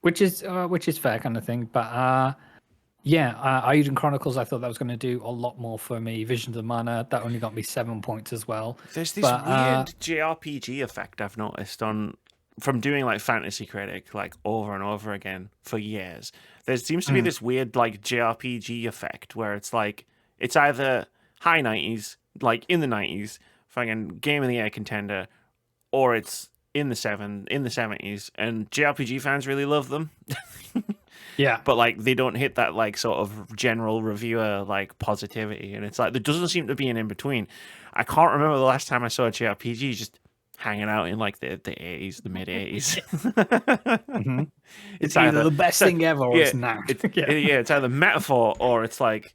which is fair kind of thing. But Aiden Chronicles, I thought that was going to do a lot more for me. Visions of Mana, that only got me 7 points as well. There's this weird JRPG effect I've noticed from doing like Fantasy Critic like over and over again for years. There seems to be this weird like JRPG effect where it's like it's either high 90s, like in the 90s, fucking Game of the Year contender, or it's in the 70s, and JRPG fans really love them. Yeah, but like they don't hit that like sort of general reviewer like positivity, and it's like there doesn't seem to be an in between. I can't remember the last time I saw a JRPG just hanging out in like the 80s, the mid 80s. Mm-hmm. It's either the best thing ever, or it's not. It's either metaphor or it's like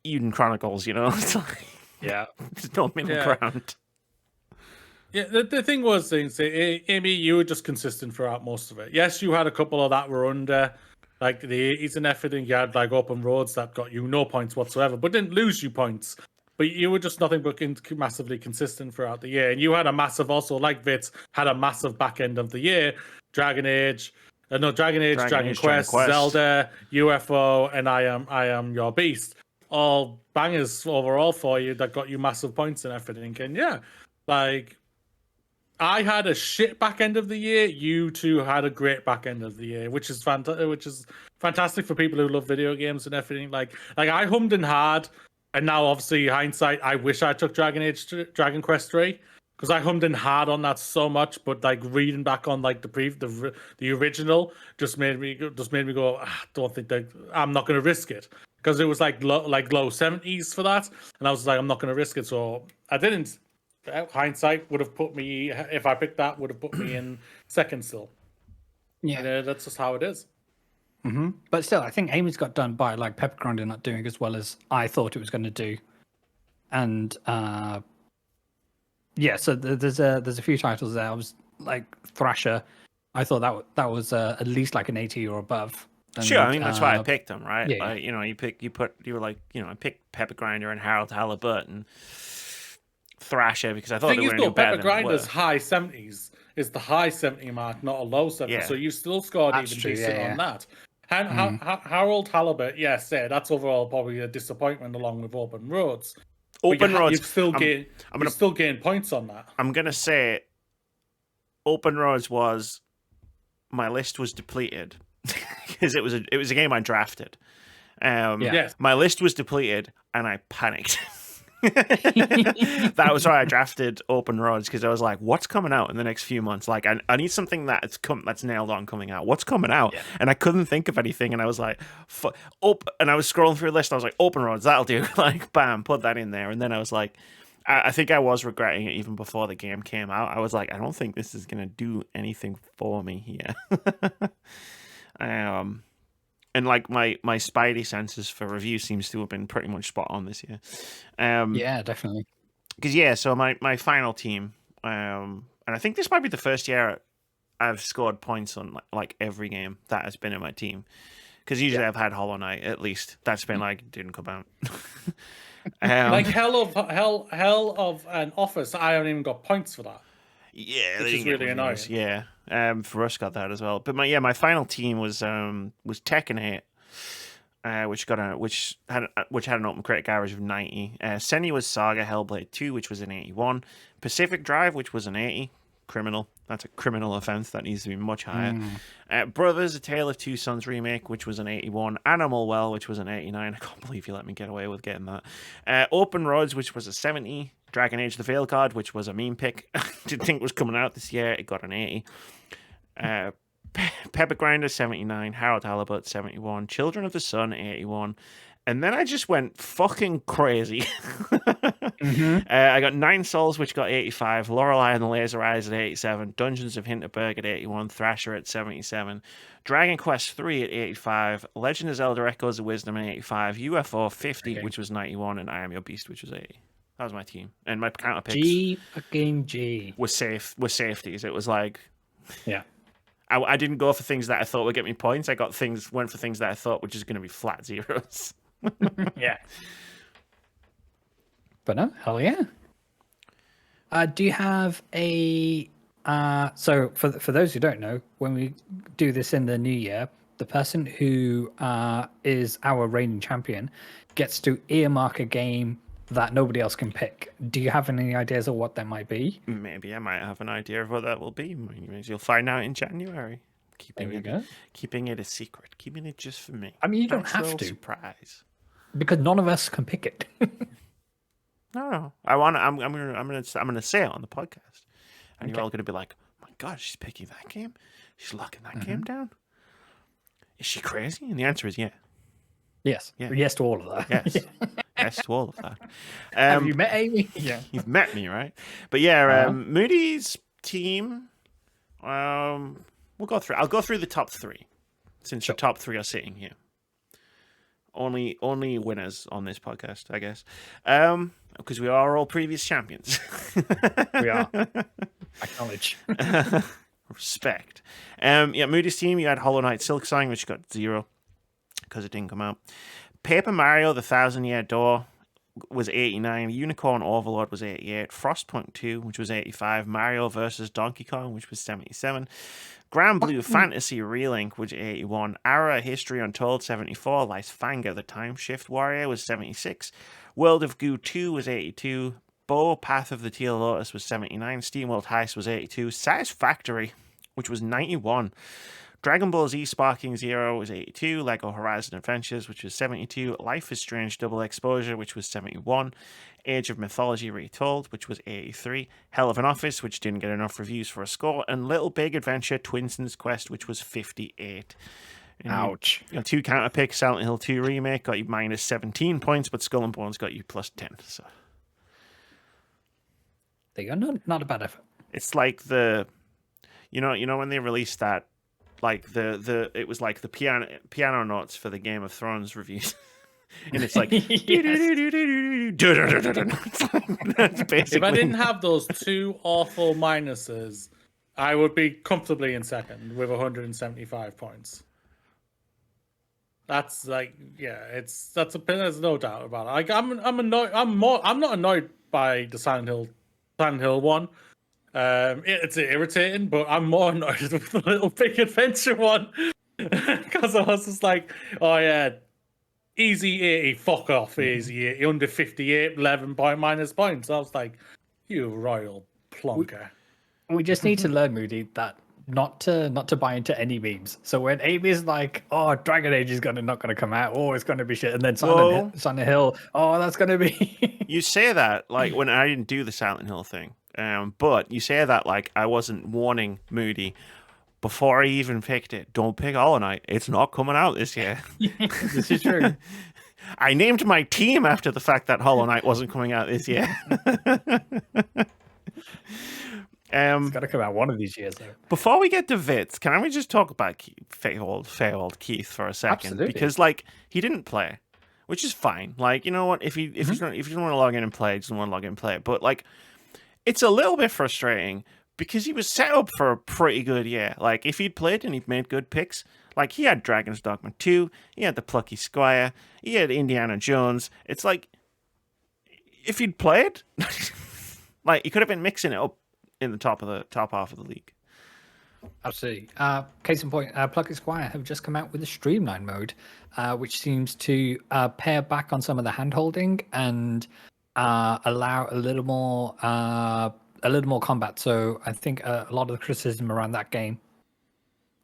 Eden Chronicles. You know, it's like there's no middle ground. Yeah, the thing was, Amy, you were just consistent throughout most of it. Yes, you had a couple of that were under, like the 80s and everything. You had like Open Roads that got you no points whatsoever, but didn't lose you points. But you were just nothing but massively consistent throughout the year. And you had a massive, also like Vitz, had a massive back end of the year. Dragon Quest, Zelda, UFO, and I Am Your Beast. All bangers overall for you that got you massive points and everything. And yeah, like... I had a shit back end of the year. You two had a great back end of the year, which is fantastic for people who love video games and everything. Like I hummed and hard, and now obviously hindsight, I wish I took Dragon Quest 3 because I hummed and hard on that so much. But like reading back on like the original just made me go. Don't think that I'm not going to risk it because it was like low 70s for that, and I was like, I'm not going to risk it, so I didn't. Hindsight would have put me, if I picked that, would have put me in second still. Yeah, and, that's just how it is. Mm-hmm. But still, I think Amy's got done by like Pepper Grinder not doing as well as I thought it was going to do, and so there's a few titles there. I was like Thrasher. I thought that was at least like an 80 or above. And, sure, I mean that's why I picked them, right? Yeah. Like, you know, I picked Pepper Grinder and Harold Halliburton. Thrasher because I thought they were any better. Pepper Grinder's high 70s is the high 70 mark, not a low 70. Yeah. So you still scored even decent on that. Harold Halibut, that's overall probably a disappointment along with Open Roads. Open Roads, you've still gained points on that. I'm gonna say, Open Roads my list was depleted because it was a game I drafted. Yes. My list was depleted and I panicked. That was why I drafted Open Roads because I was like, what's coming out in the next few months? Like I need something that's nailed on coming out. What's coming out? Yeah. And I couldn't think of anything, and I was like, and I was scrolling through the list. I was like, Open Roads, that'll do. Like, bam, put that in there. And then I was like, I think I was regretting it even before the game came out. I was like, I don't think this is gonna do anything for me here. And like my spidey senses for review seems to have been pretty much spot on this year. Yeah, definitely. Because so my final team, and I think this might be the first year I've scored points on like every game that has been in my team. Because usually I've had Hollow Knight at least. That's been like didn't come out. Like hell of an Office. I haven't even got points for that. Yeah, which is really annoying. Yeah. Russ got that as well. But my final team was Tekken 8, which had an OpenCritic average of 90. Senua's Saga Hellblade 2, which was an 81. Pacific Drive, which was an 80. Criminal. That's a criminal offense. That needs to be much higher. Brothers: A Tale of Two Sons remake, which was an 81. Animal Well, which was an 89. I can't believe you let me get away with getting that. Open Roads, which was a 70. Dragon Age: The Veil Card, which was a meme pick. Didn't think it was coming out this year. It got an 80. Pepper Grinder 79. Harold Halibut 71. Children of the Sun 81. And then I just went fucking crazy. I got 9 Souls, which got 85. Lorelei and the Laser Eyes at 87. Dungeons of Hinterberg at 81. Thrasher at 77. Dragon Quest 3 at 85. Legend of Zelda Echoes of Wisdom at 85. UFO 50, which was 91. And I Am Your Beast, which was 80. That was my team. And my counter picks G. was safeties. It was like... Yeah. I didn't go for things that I thought would get me points. Went for things that I thought were just going to be flat zeros. Yeah. But no, hell yeah. Do you have a... so for those who don't know, when we do this in the new year, the person who is our reigning champion gets to earmark a game that nobody else can pick. Do you have any ideas of what that might be? Maybe I might have an idea of what that will be. You'll find out in January. Keeping it a secret. Keeping it just for me. I mean, you don't have to. Surprise. Because none of us can pick it. No. I'm gonna say it on the podcast, and you're all gonna be like, "Oh my god, she's picking that game. She's locking that game down. Is she crazy?" And the answer is yeah. Yes. Yeah. Yes to all of that. Yes. Yes to all of that. Have you met Amy? Yeah. You've met me, right? But yeah, Moody's team. I'll go through the top 3, since the top 3 are sitting here. Only winners on this podcast, I guess. Because we are all previous champions. We are. Acknowledge. Respect. Moody's team, you had Hollow Knight Silksong, which got 0 because it didn't come out. Paper Mario, The Thousand Year Door was 89. Unicorn Overlord was 88. Frostpunk 2, which was 85. Mario vs. Donkey Kong, which was 77. Grand Blue Fantasy Relink, which was 81. Ara History Untold, 74. Lysfanga, The Time Shift Warrior, was 76. World of Goo 2 was 82. Bo Path of the Teal Lotus was 79. SteamWorld Heist was 82. Satisfactory, which was 91. Dragon Ball Z Sparking Zero was 82. Lego Horizon Adventures, which was 72. Life is Strange Double Exposure, which was 71. Age of Mythology Retold, which was 83. Hell of an Office, which didn't get enough reviews for a score. And Little Big Adventure Twinson's Quest, which was 58. Ouch. You know, 2 counter picks. Silent Hill 2 Remake got you minus 17 points, but Skull and Bones got you plus 10. So there you go. Not a bad effort. it's like the, you know when they released that, like it was like the piano notes for the Game of Thrones reviews. And it's like, that's basically... If I didn't have those 2 awful minuses, I would be comfortably in second with 175 points. That's like, yeah, there's no doubt about it. Like, I'm annoyed. I'm not annoyed by the Silent Hill 1. It's irritating, but I'm more annoyed with the Little Big Adventure one, because I was just like, oh yeah, easy 80, fuck off, easy 80, under 58, 11 point minus points. I was like, you royal plonker. We just need to learn, Moody, that not to buy into any memes. So when Amy's like, oh, Dragon Age is not gonna come out, oh, it's gonna be shit, and then Silent Hill, oh, that's gonna be You say that like when I didn't do the Silent Hill thing. But you say that like I wasn't warning Moody before I even picked it. Don't pick Hollow Knight. It's not coming out this year. This is true. I named my team after the fact that Hollow Knight wasn't coming out this year. It's got to come out one of these years, though. Before we get to Vitz, can we just talk about fair old Keith for a second? Absolutely. Because like he didn't play, which is fine. Like, you know what? If you don't want to log in and play, just want to log in and play it. But like, it's a little bit frustrating because he was set up for a pretty good year. Like, if he'd played and he'd made good picks, like he had Dragon's Dogma 2, he had the Plucky Squire, he had Indiana Jones. It's like, if he'd played, like he could have been mixing it up in the top half of the league. Absolutely. Case in point, Plucky Squire have just come out with a streamline mode, which seems to pare back on some of the hand-holding and allow a little more combat. So I think a lot of the criticism around that game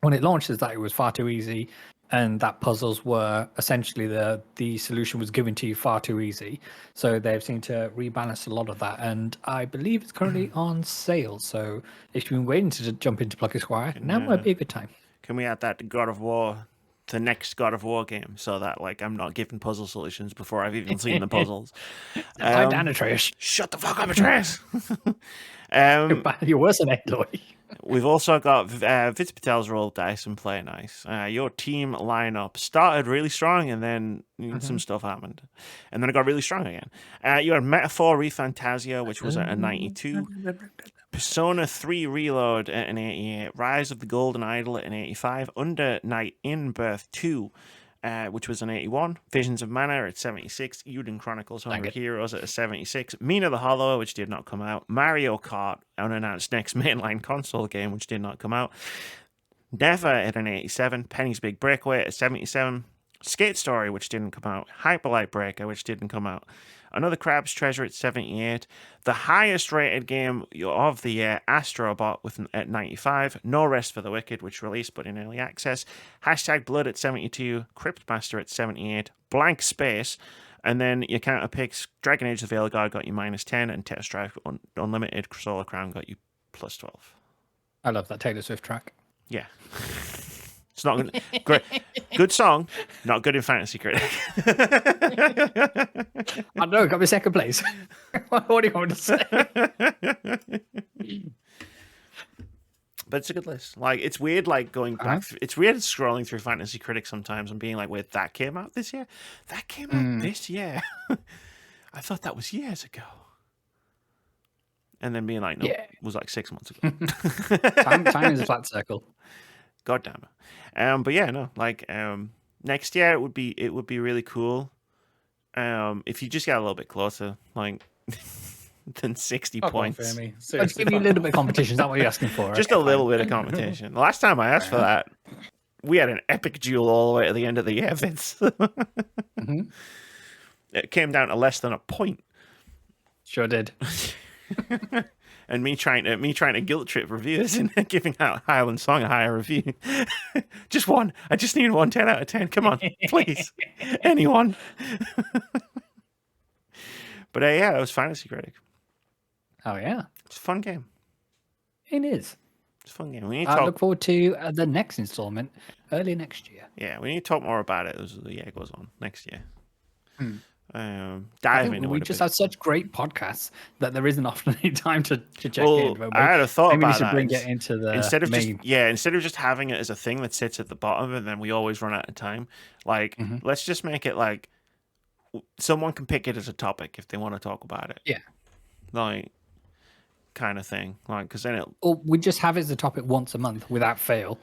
when it launched is that it was far too easy, and that puzzles were essentially the solution was given to you far too easy. So they've seemed to rebalance a lot of that, and I believe it's currently on sale. So if you've been waiting to jump into Plucky Squire, now might be a good time. Can we add that to God of War the next God of War game, so that like I'm not giving puzzle solutions before I've even seen the puzzles. Hi, Dan, Atreus. Shut the fuck up, Atreus. You're worse than Aloy. We've also got Vitz Patel's roll dice and play nice. Your team lineup started really strong, and then some stuff happened, and then it got really strong again. You had Metaphor ReFantasia, which was at a 92. Persona 3 Reload at an 88, Rise of the Golden Idol at an 85, Under Night in Birth 2, which was an 81, Visions of Mana at 76, Uden Chronicles 100 Heroes at a 76, Mina the Hollower, which did not come out, Mario Kart, unannounced next mainline console game, which did not come out, Never at an 87, Penny's Big Breakaway at a 77, Skate Story, which didn't come out, Hyperlight Breaker, which didn't come out, Another Crab's Treasure at 78. The highest rated game of the year, Astrobot, at 95. No Rest for the Wicked, which released but in early access. Hashtag Blood at 72. Cryptmaster at 78. Blank Space. And then your counter picks, Dragon Age the Veil Guard got you -10, and Test Drive Unlimited Solar Crown got you +12. I love that Taylor Swift track. Yeah. It's not good. Great. Good song, not good in Fantasy Critic. I don't know, got me second place. What do you want me to say? But it's a good list. Like, it's weird, like, going back. It's weird scrolling through Fantasy Critic sometimes and being like, wait, that came out this year? That came out this year? I thought that was years ago. And then being like, no, it was like 6 months ago. Time is a flat circle. God damn it. But yeah, no, like, next year it would be really cool. If you just get a little bit closer, like, than 60 points. Let's give you a little bit of competition. Is that what you're asking for? Just a little bit of competition. The last time I asked for that, we had an epic duel all the way to the end of the year, Vince. It came down to less than a point. Sure did. And me trying to guilt trip reviewers and giving out Highland Song a higher review. Just one. I just need one 10 out of 10. Come on, please. Anyone. But yeah, that was Fantasy Critic. Oh yeah, it's a fun game. It is. It's a fun game. We need to look forward to the next installment early next year. Yeah, we need to talk more about it as the year goes on next year. Dive into we just have such great podcasts that there isn't often any time to check in. I had a thought about that. Maybe we should bring it into the instead of just having it as a thing that sits at the bottom and then we always run out of time. Like, let's just make it like someone can pick it as a topic if they want to talk about it. Yeah, like kind of thing. Like, because then or we just have it as a topic once a month without fail.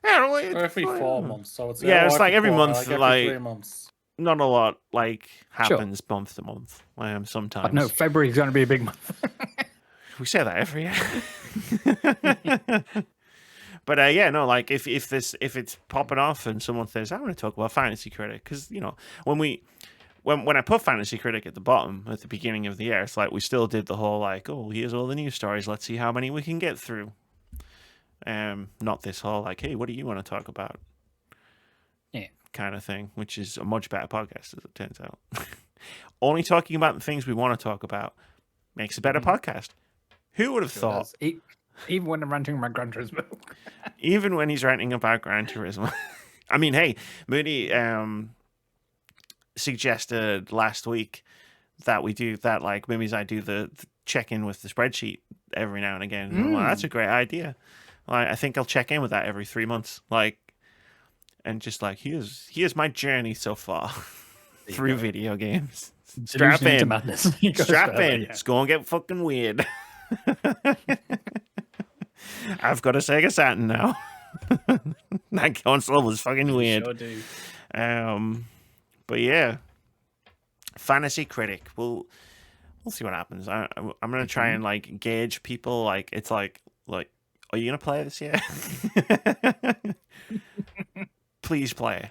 Yeah, or every 4 months. So it's it's like every month, like 3 months. Not a lot like happens month to month. Sometimes. But no, February is going to be a big month. We say that every year. But like if it's popping off and someone says I want to talk about Fantasy Critic, because when I put Fantasy Critic at the bottom at the beginning of the year, it's like we still did the whole like, oh, here's all the news stories. Let's see how many we can get through. Not this whole like, hey, what do you want to talk about? Kind of thing, which is a much better podcast as it turns out. Only talking about the things we want to talk about makes a better podcast. Who would have thought? Even when I'm ranting about Gran Turismo. Even when he's ranting about Gran Turismo. I mean, hey, Moody suggested last week that we do that, like Mimi's I do the check-in with the spreadsheet every now and again. Well, that's a great idea. I think I'll check in with that every 3 months. Like, and just like, here's my journey so far through video games. Strap in. Strap in. Yeah. It's going to get fucking weird. I've got a Sega Saturn now. That console was fucking weird. Sure do. But yeah, Fantasy Critic. We'll see what happens. I'm gonna try and like gauge people. Like, it's like, are you gonna play this year? Please play.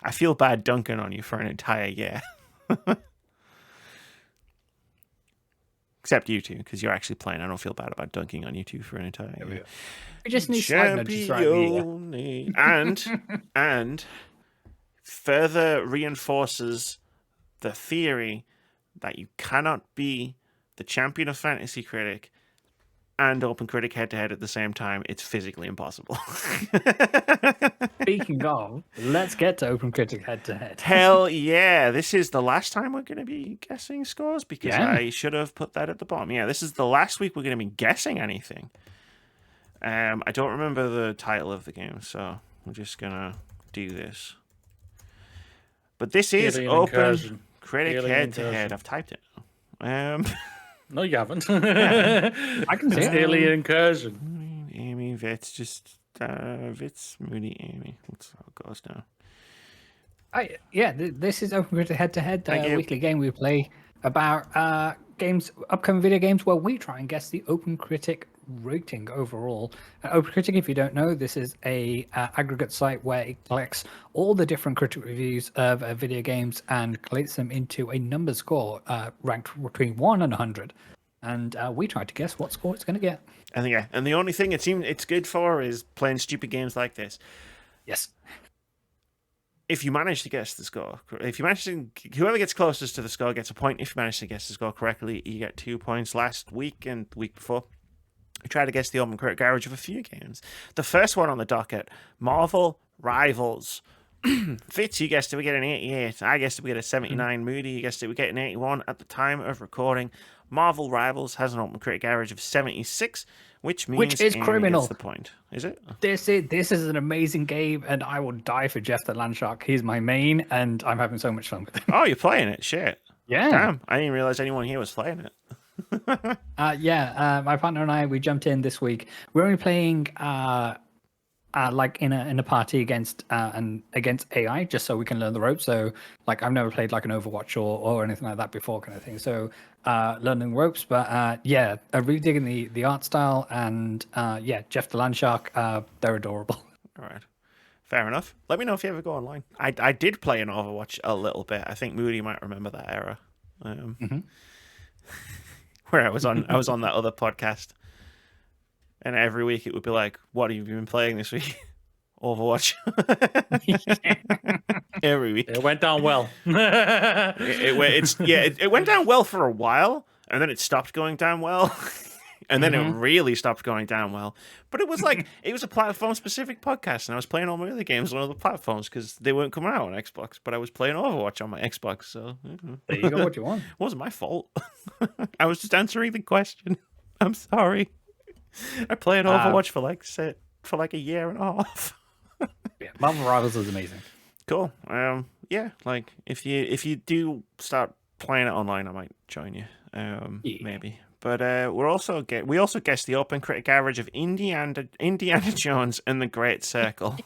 I feel bad dunking on you for an entire year. Except you two, because you're actually playing. I don't feel bad about dunking on you two for an entire year. We just need Sleight and further reinforces the theory that you cannot be the champion of Fantasy Critic and OpenCritic Head-To-Head at the same time, it's physically impossible. Speaking of, let's get to OpenCritic Head-To-Head. Hell yeah. This is the last time we're going to be guessing scores because Yeah. I should have put that at the bottom. Yeah, this is the last week we're going to be guessing anything. I don't remember the title of the game, so I'm just going to do this. But this is OpenCritic Head-To-Head. I've typed it. No, you haven't. I can see It's it. Alien Incursion. Amy, Vitz, just Vitz, Moody, Amy. That's how it goes now. This is OpenCritic Head-To-Head, Thank the you. weekly game we play about games, upcoming video games, where we try and guess the OpenCritic rating overall. OpenCritic, if you don't know, this is a aggregate site where it collects all the different critic reviews of video games and collates them into a number score ranked between 1 and 100. And we try to guess what score it's going to get. And the only thing it's good for is playing stupid games like this. Yes. If you manage to guess the score, whoever gets closest to the score gets a point. If you manage to guess the score correctly, you get 2 points. Last week and the week before, we tried to guess the OpenCritic garage of a few games. The first one on the docket, Marvel Rivals. Vitz, you guessed it, we get an 88. I guessed it, we get a 79. Moody, you guessed it, we get an 81. At the time of recording, Marvel Rivals has an OpenCritic garage of 76, which means is Amy criminal. gets the point. Is it? This is an amazing game, and I will die for Jeff the Landshark. He's my main, and I'm having so much fun with him. Oh, you're playing it? Shit. Yeah. Damn, I didn't realize anyone here was playing it. My partner and I, we jumped in this week. We're only playing like in a party against AI, just so we can learn the ropes. So like I've never played like an Overwatch or anything like that before, kind of thing. So learning the ropes, but I'm really digging the art style, and Jeff the Landshark, they're adorable. All right. Fair enough. Let me know if you ever go online. I did play an Overwatch a little bit. I think Moody might remember that era. Where I was on that other podcast, and every week it would be like, "What have you been playing this week?" Overwatch. Every week. It went down well. It went down well for a while, and then it stopped going down well. And then it really stopped going down well. But it was like, it was a platform-specific podcast, and I was playing all my other games on other platforms because they weren't coming out on Xbox, but I was playing Overwatch on my Xbox, so... There you go, what you want. It wasn't my fault. I was just answering the question. I'm sorry. I played Overwatch for like a year and a half. Marvel Rivals is amazing. Cool. Like, if you do start playing it online, I might join you. Maybe. But we also guessed the OpenCritic average of Indiana Jones and the Great Circle.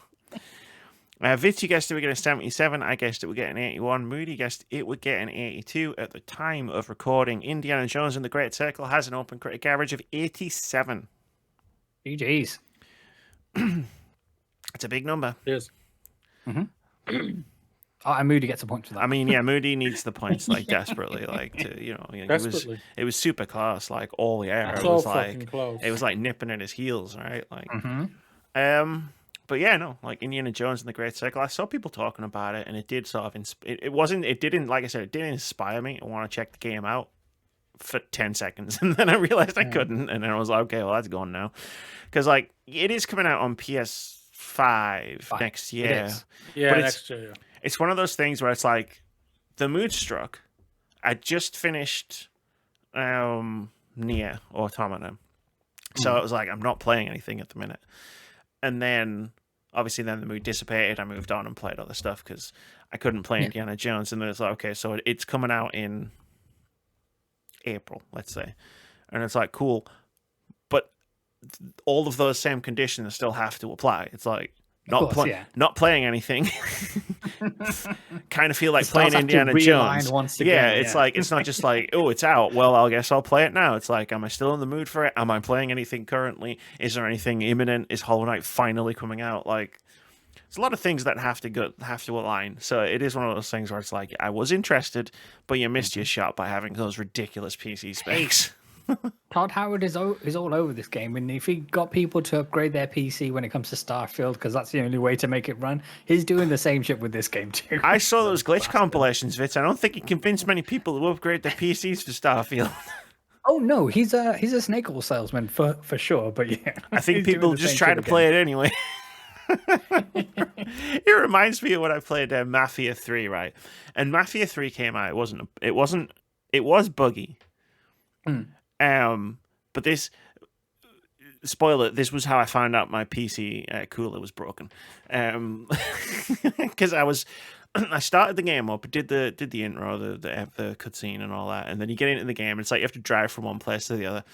Vitz, you guessed it would get a 77. I guessed it would get an 81. Moody guessed it would get an 82. At the time of recording, Indiana Jones and the Great Circle has an OpenCritic average of 87. GG's. It's a big number. It is. Oh, and Moody gets a point for that. I mean, yeah, Moody needs the points like desperately, like to Desperately. It was super close, like all year. So fucking close. It was like nipping at his heels, right? Like, but yeah, no, like Indiana Jones and the Great Circle. I saw people talking about it, and it did sort of it didn't, like I said, it didn't inspire me to want to check the game out for 10 seconds, and then I realized I couldn't, and then I was like, okay, well that's gone now, because like it is coming out on PS5 next year. Yeah, but next year. Yeah. It's one of those things where it's like the mood struck. I just finished Nier Automata, so it was like I'm not playing anything at the minute. And then obviously the mood dissipated. I moved on and played other stuff because I couldn't play Indiana Jones. And then it's like, okay, so it's coming out in April, let's say, and it's like cool, but all of those same conditions still have to apply. It's like not playing anything. Kind of feel like playing Indiana Jones. Once again, it's like it's not just like, oh, it's out. Well, I guess I'll play it now. It's like, am I still in the mood for it? Am I playing anything currently? Is there anything imminent? Is Hollow Knight finally coming out? Like, there's a lot of things that have to align. So it is one of those things where it's like, I was interested, but you missed your shot by having those ridiculous PC specs. Todd Howard is all over this game, and if he got people to upgrade their PC when it comes to Starfield, because that's the only way to make it run, he's doing the same shit with this game too. I saw those glitch compilations, Vitz. I don't think he convinced many people to upgrade their PCs for Starfield. Oh no, he's a snake oil salesman for sure. But yeah, I think he's doing people the just same try shit to again. play it anyway. It reminds me of when I played Mafia 3, right? And Mafia 3 came out. It was buggy. But this, spoiler, this was how I found out my PC cooler was broken. Because I started the game up, did the intro, the cutscene and all that, and then you get into the game, and it's like you have to drive from one place to the other.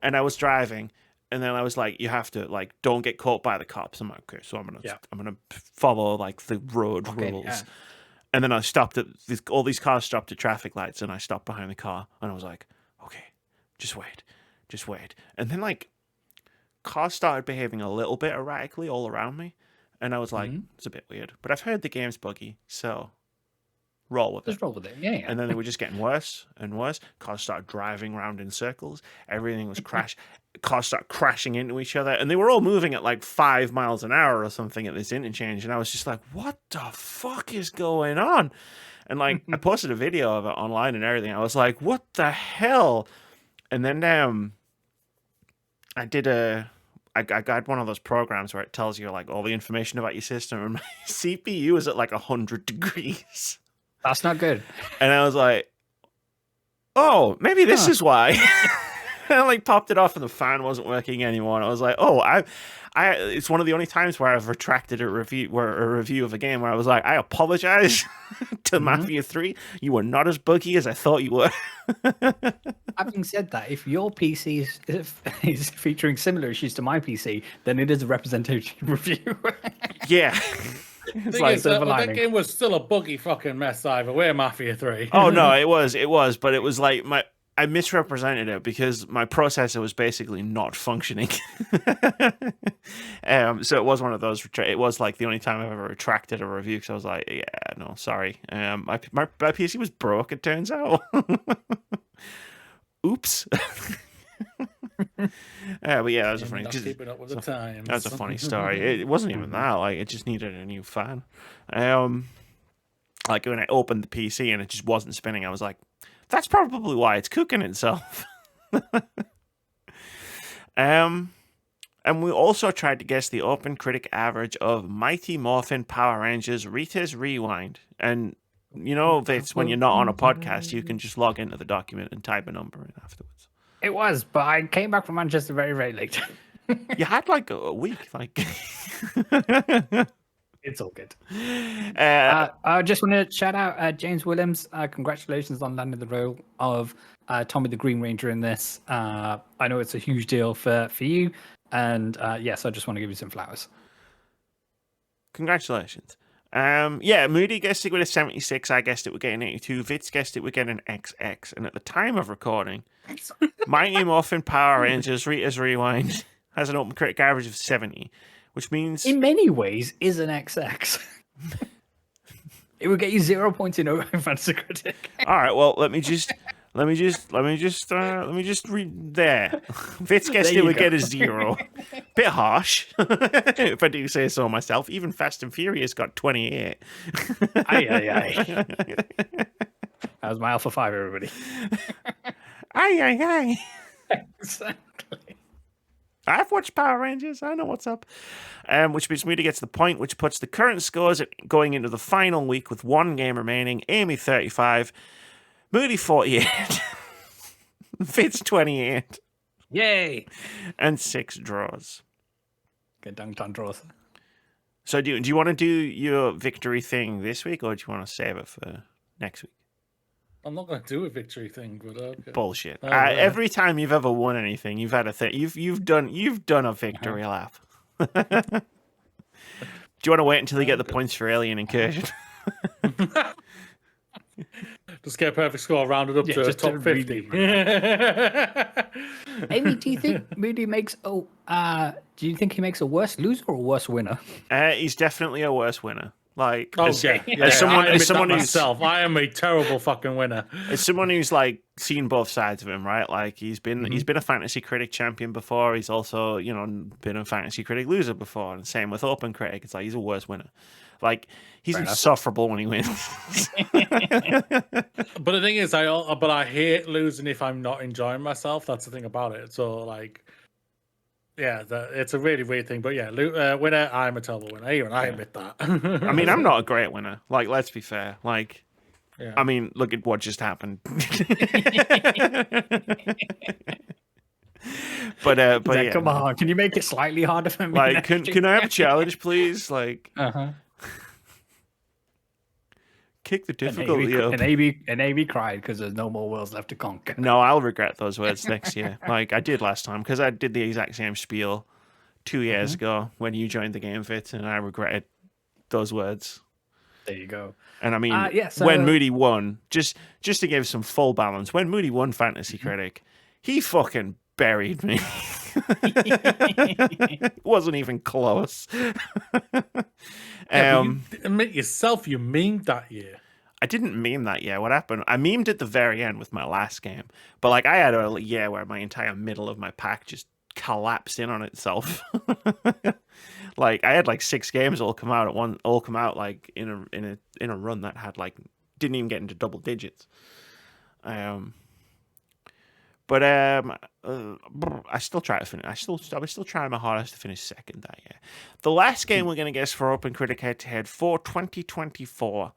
And I was driving, and then I was like, you have to like don't get caught by the cops. I'm like, okay, so I'm gonna follow like the road rules. Yeah. And then I stopped at all these cars stopped at traffic lights, and I stopped behind the car, and I was like, okay, just wait. And then like cars started behaving a little bit erratically all around me, and I was like, it's a bit weird. But I've heard the game's buggy, so roll with it. Just roll with it. Yeah. And then they were just getting worse and worse. Cars started driving around in circles. Everything was Cars started crashing into each other, and they were all moving at like 5 miles an hour or something at this interchange. And I was just like, what the fuck is going on? And like, I posted a video of it online and everything. I was like, what the hell? And then I got one of those programs where it tells you like all the information about your system, and my CPU is at like 100 degrees. That's not good. And I was like, oh, maybe this is why. And I like popped it off and the fan wasn't working anymore. And I was like, oh, it's one of the only times where I've retracted a review of a game where I was like, I apologize to Mafia 3. You were not as buggy as I thought you were. Having said that, if your PC is featuring similar issues to my PC, then it is a representation review. Yeah. It's like that game was still a buggy fucking mess either way, Mafia 3. Oh no, it was, but it was like I misrepresented it because my processor was basically not functioning. So it was one of those. It was like the only time I've ever retracted a review because I was like, yeah, no, sorry. My PC was broke. It turns out. Oops. But yeah, that was a funny. Keeping up with the times. That's a funny story. It wasn't even that. Like, it just needed a new fan. Like when I opened the PC and it just wasn't spinning, I was like, that's probably why it's cooking itself. And we also tried to guess the OpenCritic average of Mighty Morphin Power Rangers Rita's Rewind. And you know, Vitz, when you're not on a podcast, you can just log into the document and type a number in afterwards. It was, but I came back from Manchester very, very late. You had like a week, like. It's all good. I just want to shout out James Williams. Congratulations on landing the role of Tommy the Green Ranger in this. I know it's a huge deal for you. And yes, I just want to give you some flowers. Congratulations. Yeah, Moody guessed it with a 76. I guessed it would get an 82. Vitz guessed it would get an XX. And at the time of recording, Mighty Morphin Power Rangers Rita's Rewind has an OpenCritic average of 70. Which means, in many ways, is an XX. It would get you 0 points in Fantasy Critic. All right, well, let me just read there. Vitz guessed it would get a 0. Bit harsh, if I do say so myself. Even Fast and Furious got 28. Aye. That was my Alpha 5, everybody. Aye. Exactly. I've watched Power Rangers. I know what's up. Which means Moody gets the point, which puts the current scores going into the final week with one game remaining. Amy 35, Moody 48, Vitz 28. Yay! And 6 draws. Get dunked on draws. So do you want to do your victory thing this week, or do you want to save it for next week? I'm not going to do a victory thing, but okay. Bullshit. Every time you've ever won anything, you've had a thing. You've done a victory lap. Do you want to wait until you get the points for Alien Incursion? Just get a perfect score rounded up to just top 50. Amy, do you think Moody makes do you think he makes a worse loser or a worse winner? He's definitely a worse winner. Like, as someone who's I am a terrible fucking winner. As someone who's like seen both sides of him, right? Like he's been a Fantasy Critic champion before. He's also been a Fantasy Critic loser before, and same with OpenCritic. It's like he's a worse winner. Like, he's insufferable when he wins. But the thing is, I hate losing if I'm not enjoying myself. That's the thing about it. So, like, yeah, it's a really weird thing. But yeah, winner, I'm a terrible winner. Even I admit that. I mean, I'm not a great winner. Like, let's be fair. Like, yeah. I mean, look at what just happened. But yeah, come on, can you make it slightly harder for me? like, can I have a challenge, please? Like, kick the difficulty up. And AB cried because there's no more worlds left to conquer. No, I'll regret those words next year, like I did last time, because I did the exact same spiel 2 years ago when you joined the game, Vitz, and I regretted those words. There you go. And I mean, so... when Moody won, just to give some full balance, when Moody won Fantasy Critic, he fucking buried me. It wasn't even close. You admit yourself you memed that year. I didn't meme that year. What happened? I memed at the very end with my last game, but like I had a year where my entire middle of my pack just collapsed in on itself. Like I had like 6 games all come out like in a run that had like didn't even get into double digits. But I still try to finish. I was still trying my hardest to finish second that year. The last game we're going to guess for OpenCritic Head-To-Head for 2024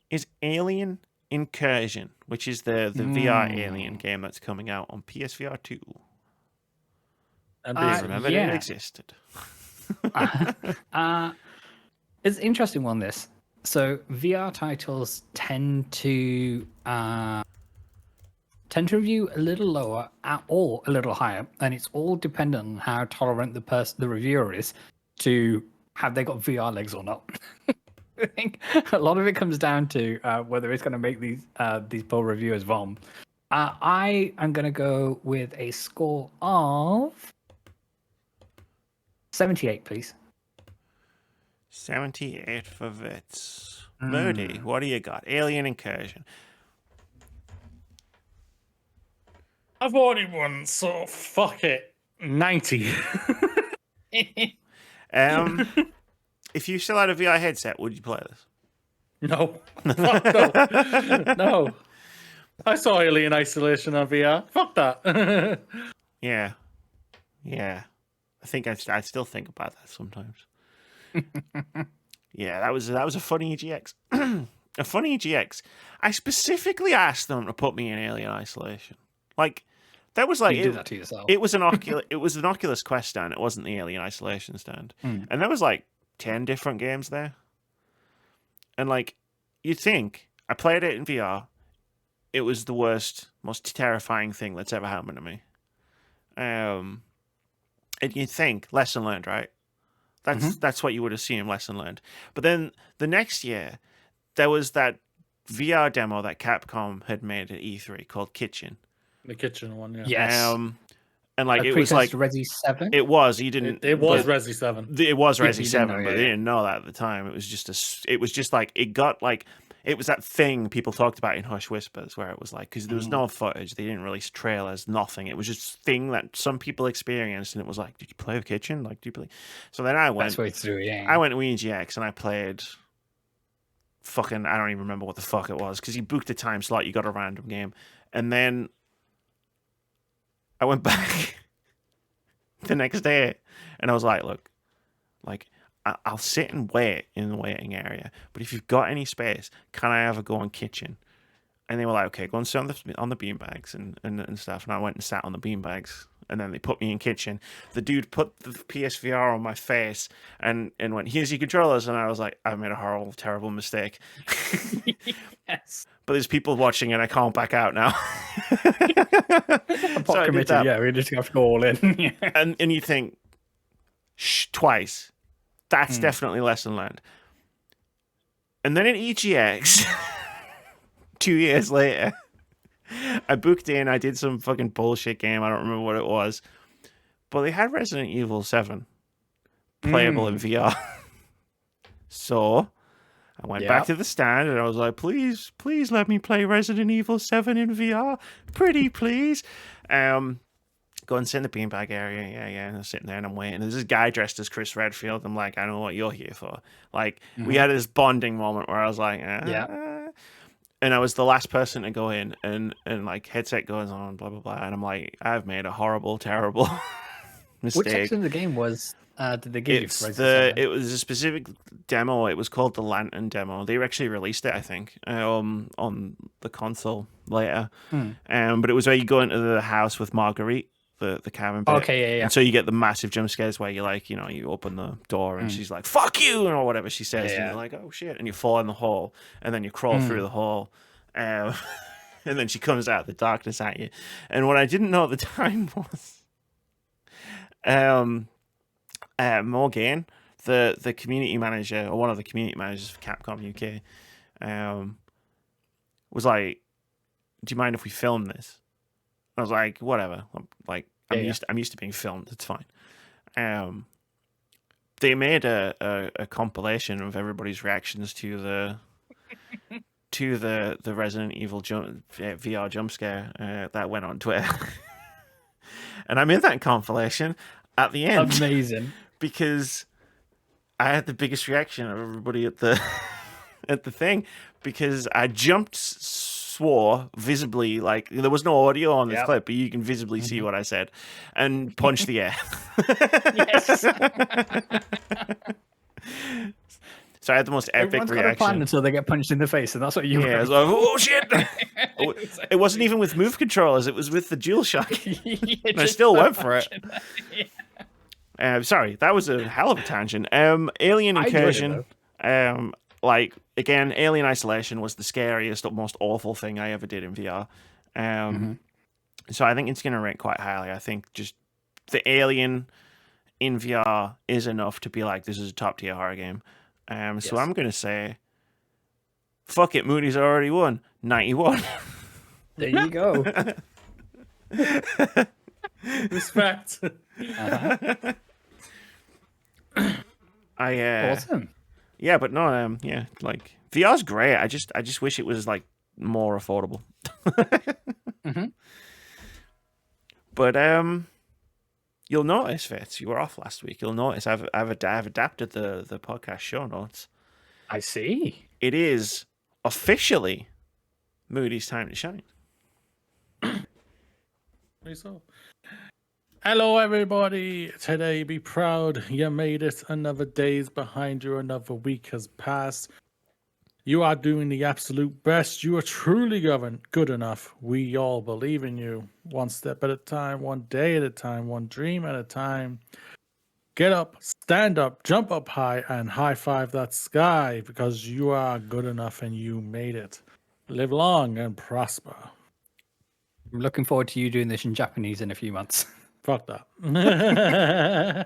is Alien Incursion, which is the VR Alien game that's coming out on PSVR 2. And remember it existed. It's an interesting one, this. So VR titles tend to review a little lower or a little higher, and it's all dependent on how tolerant the reviewer is to have they got VR legs or not. I think a lot of it comes down to whether it's going to make these poor reviewers vom. I am going to go with a score of 78, please. 78 for Vitz. Moody, what do you got? Alien Incursion. I've already won, so fuck it. 90. If you still had a VR headset, would you play this? No. Fuck no. No. I saw Alien Isolation on VR. Fuck that. Yeah. I think I still think about that sometimes. Yeah, that was a funny EGX. A funny EGX. I specifically asked them to put me in Alien Isolation. Like, that was like you did that to yourself. It was an Oculus Quest stand. It wasn't the Alien Isolation stand. And there was like 10 different games there. And like, you'd think I played it in VR. It was the worst, most terrifying thing that's ever happened to me. And you'd think lesson learned, right? That's what you would assume, lesson learned. But then the next year, there was that VR demo that Capcom had made at E3 called Kitchen. The kitchen one, yeah. Yes. And like it was like Resi 7. It was. You didn't. It was Resi 7. It was Resi 7, know, but they didn't know that at the time. It was just like it got like it was that thing people talked about in Hush Whispers, where it was like because there was no footage, they didn't release trailers, nothing. It was just a thing that some people experienced, and it was like, did you play the Kitchen? Like, do you play? So then I went. That's way through. Yeah. I went to EGX and I played. Fucking, I don't even remember what the fuck it was because you booked a time slot, you got a random game, and then I went back the next day and I was like, look, like I'll sit and wait in the waiting area, but if you've got any space, can I have a go in Kitchen? And they were like, okay, go and sit on the beanbags and stuff. And I went and sat on the beanbags, and then they put me in Kitchen. The dude put the PSVR on my face and went, here's your controllers. And I was like, I made a horrible, terrible mistake. Yes. But there's people watching and I can't back out now. So I did that. Yeah, we just have to go all in. Yeah. And you think, twice. That's definitely lesson learned. And then at EGX, 2 years later, I booked in, I did some fucking bullshit game, I don't remember what it was. But they had Resident Evil 7 playable in VR. So I went back to the stand and I was like, please let me play Resident Evil 7 in VR. Pretty please. go and sit in the beanbag area. Yeah. And I'm sitting there and I'm waiting. And there's this guy dressed as Chris Redfield. I'm like, I know what you're here for. Like, we had this bonding moment where I was like, Yeah. And I was the last person to go in, and like headset goes on, blah blah blah, and I'm like, I've made a horrible, terrible mistake. Which section of the game was did they give It's you? it was a specific demo. It was called the Lantern demo. They actually released it, I think, on the console later. But it was where you go into the house with Marguerite, the cabin bit. Okay, yeah. And so you get the massive jump scares where you like, you open the door and she's like, "Fuck you," or whatever she says, and you're like, "Oh shit," and you fall in the hole, and then you crawl through the hole, and then she comes out of the darkness at you. And what I didn't know at the time was, Morgan, the community manager, or one of the community managers for Capcom UK, was like, "Do you mind if we film this?" I was like, "Whatever." I'm used to being filmed. It's fine. They made a compilation of everybody's reactions to the Resident Evil VR jump scare that went on Twitter, and I made that compilation at the end. Amazing. Because I had the biggest reaction of everybody at the thing, because I jumped, swore visibly, like there was no audio on this clip, but you can visibly see what I said, and punched the air. Yes. So I had the most epic Everyone's got a plan reaction until they get punched in the face, and that's what you. Yeah, I was like, "Oh shit!" It wasn't even with move controllers; it was with the DualShock. And I still went for it. Sorry, that was a hell of a tangent. Alien Incursion. Like, again, Alien Isolation was the scariest, most awful thing I ever did in VR. So I think it's going to rank quite highly. I think just the Alien in VR is enough to be like, this is a top tier horror game. So I'm going to say, fuck it, Moody's already won. 91. There you go. Respect. Awesome. Yeah, but no, like VR's great. I just wish it was like more affordable. But you'll notice, Vitz, you were off last week. You'll notice I've adapted the podcast show notes. I see. It is officially Moody's time to shine. So, hello, everybody. Today, be proud. You made it. Another day's behind you. Another week has passed. You are doing the absolute best. You are truly good enough. We all believe in you. One step at a time, one day at a time, one dream at a time. Get up, stand up, jump up high, and high five that sky, because you are good enough and you made it. Live long and prosper. I'm looking forward to you doing this in Japanese in a few months. Fuck that.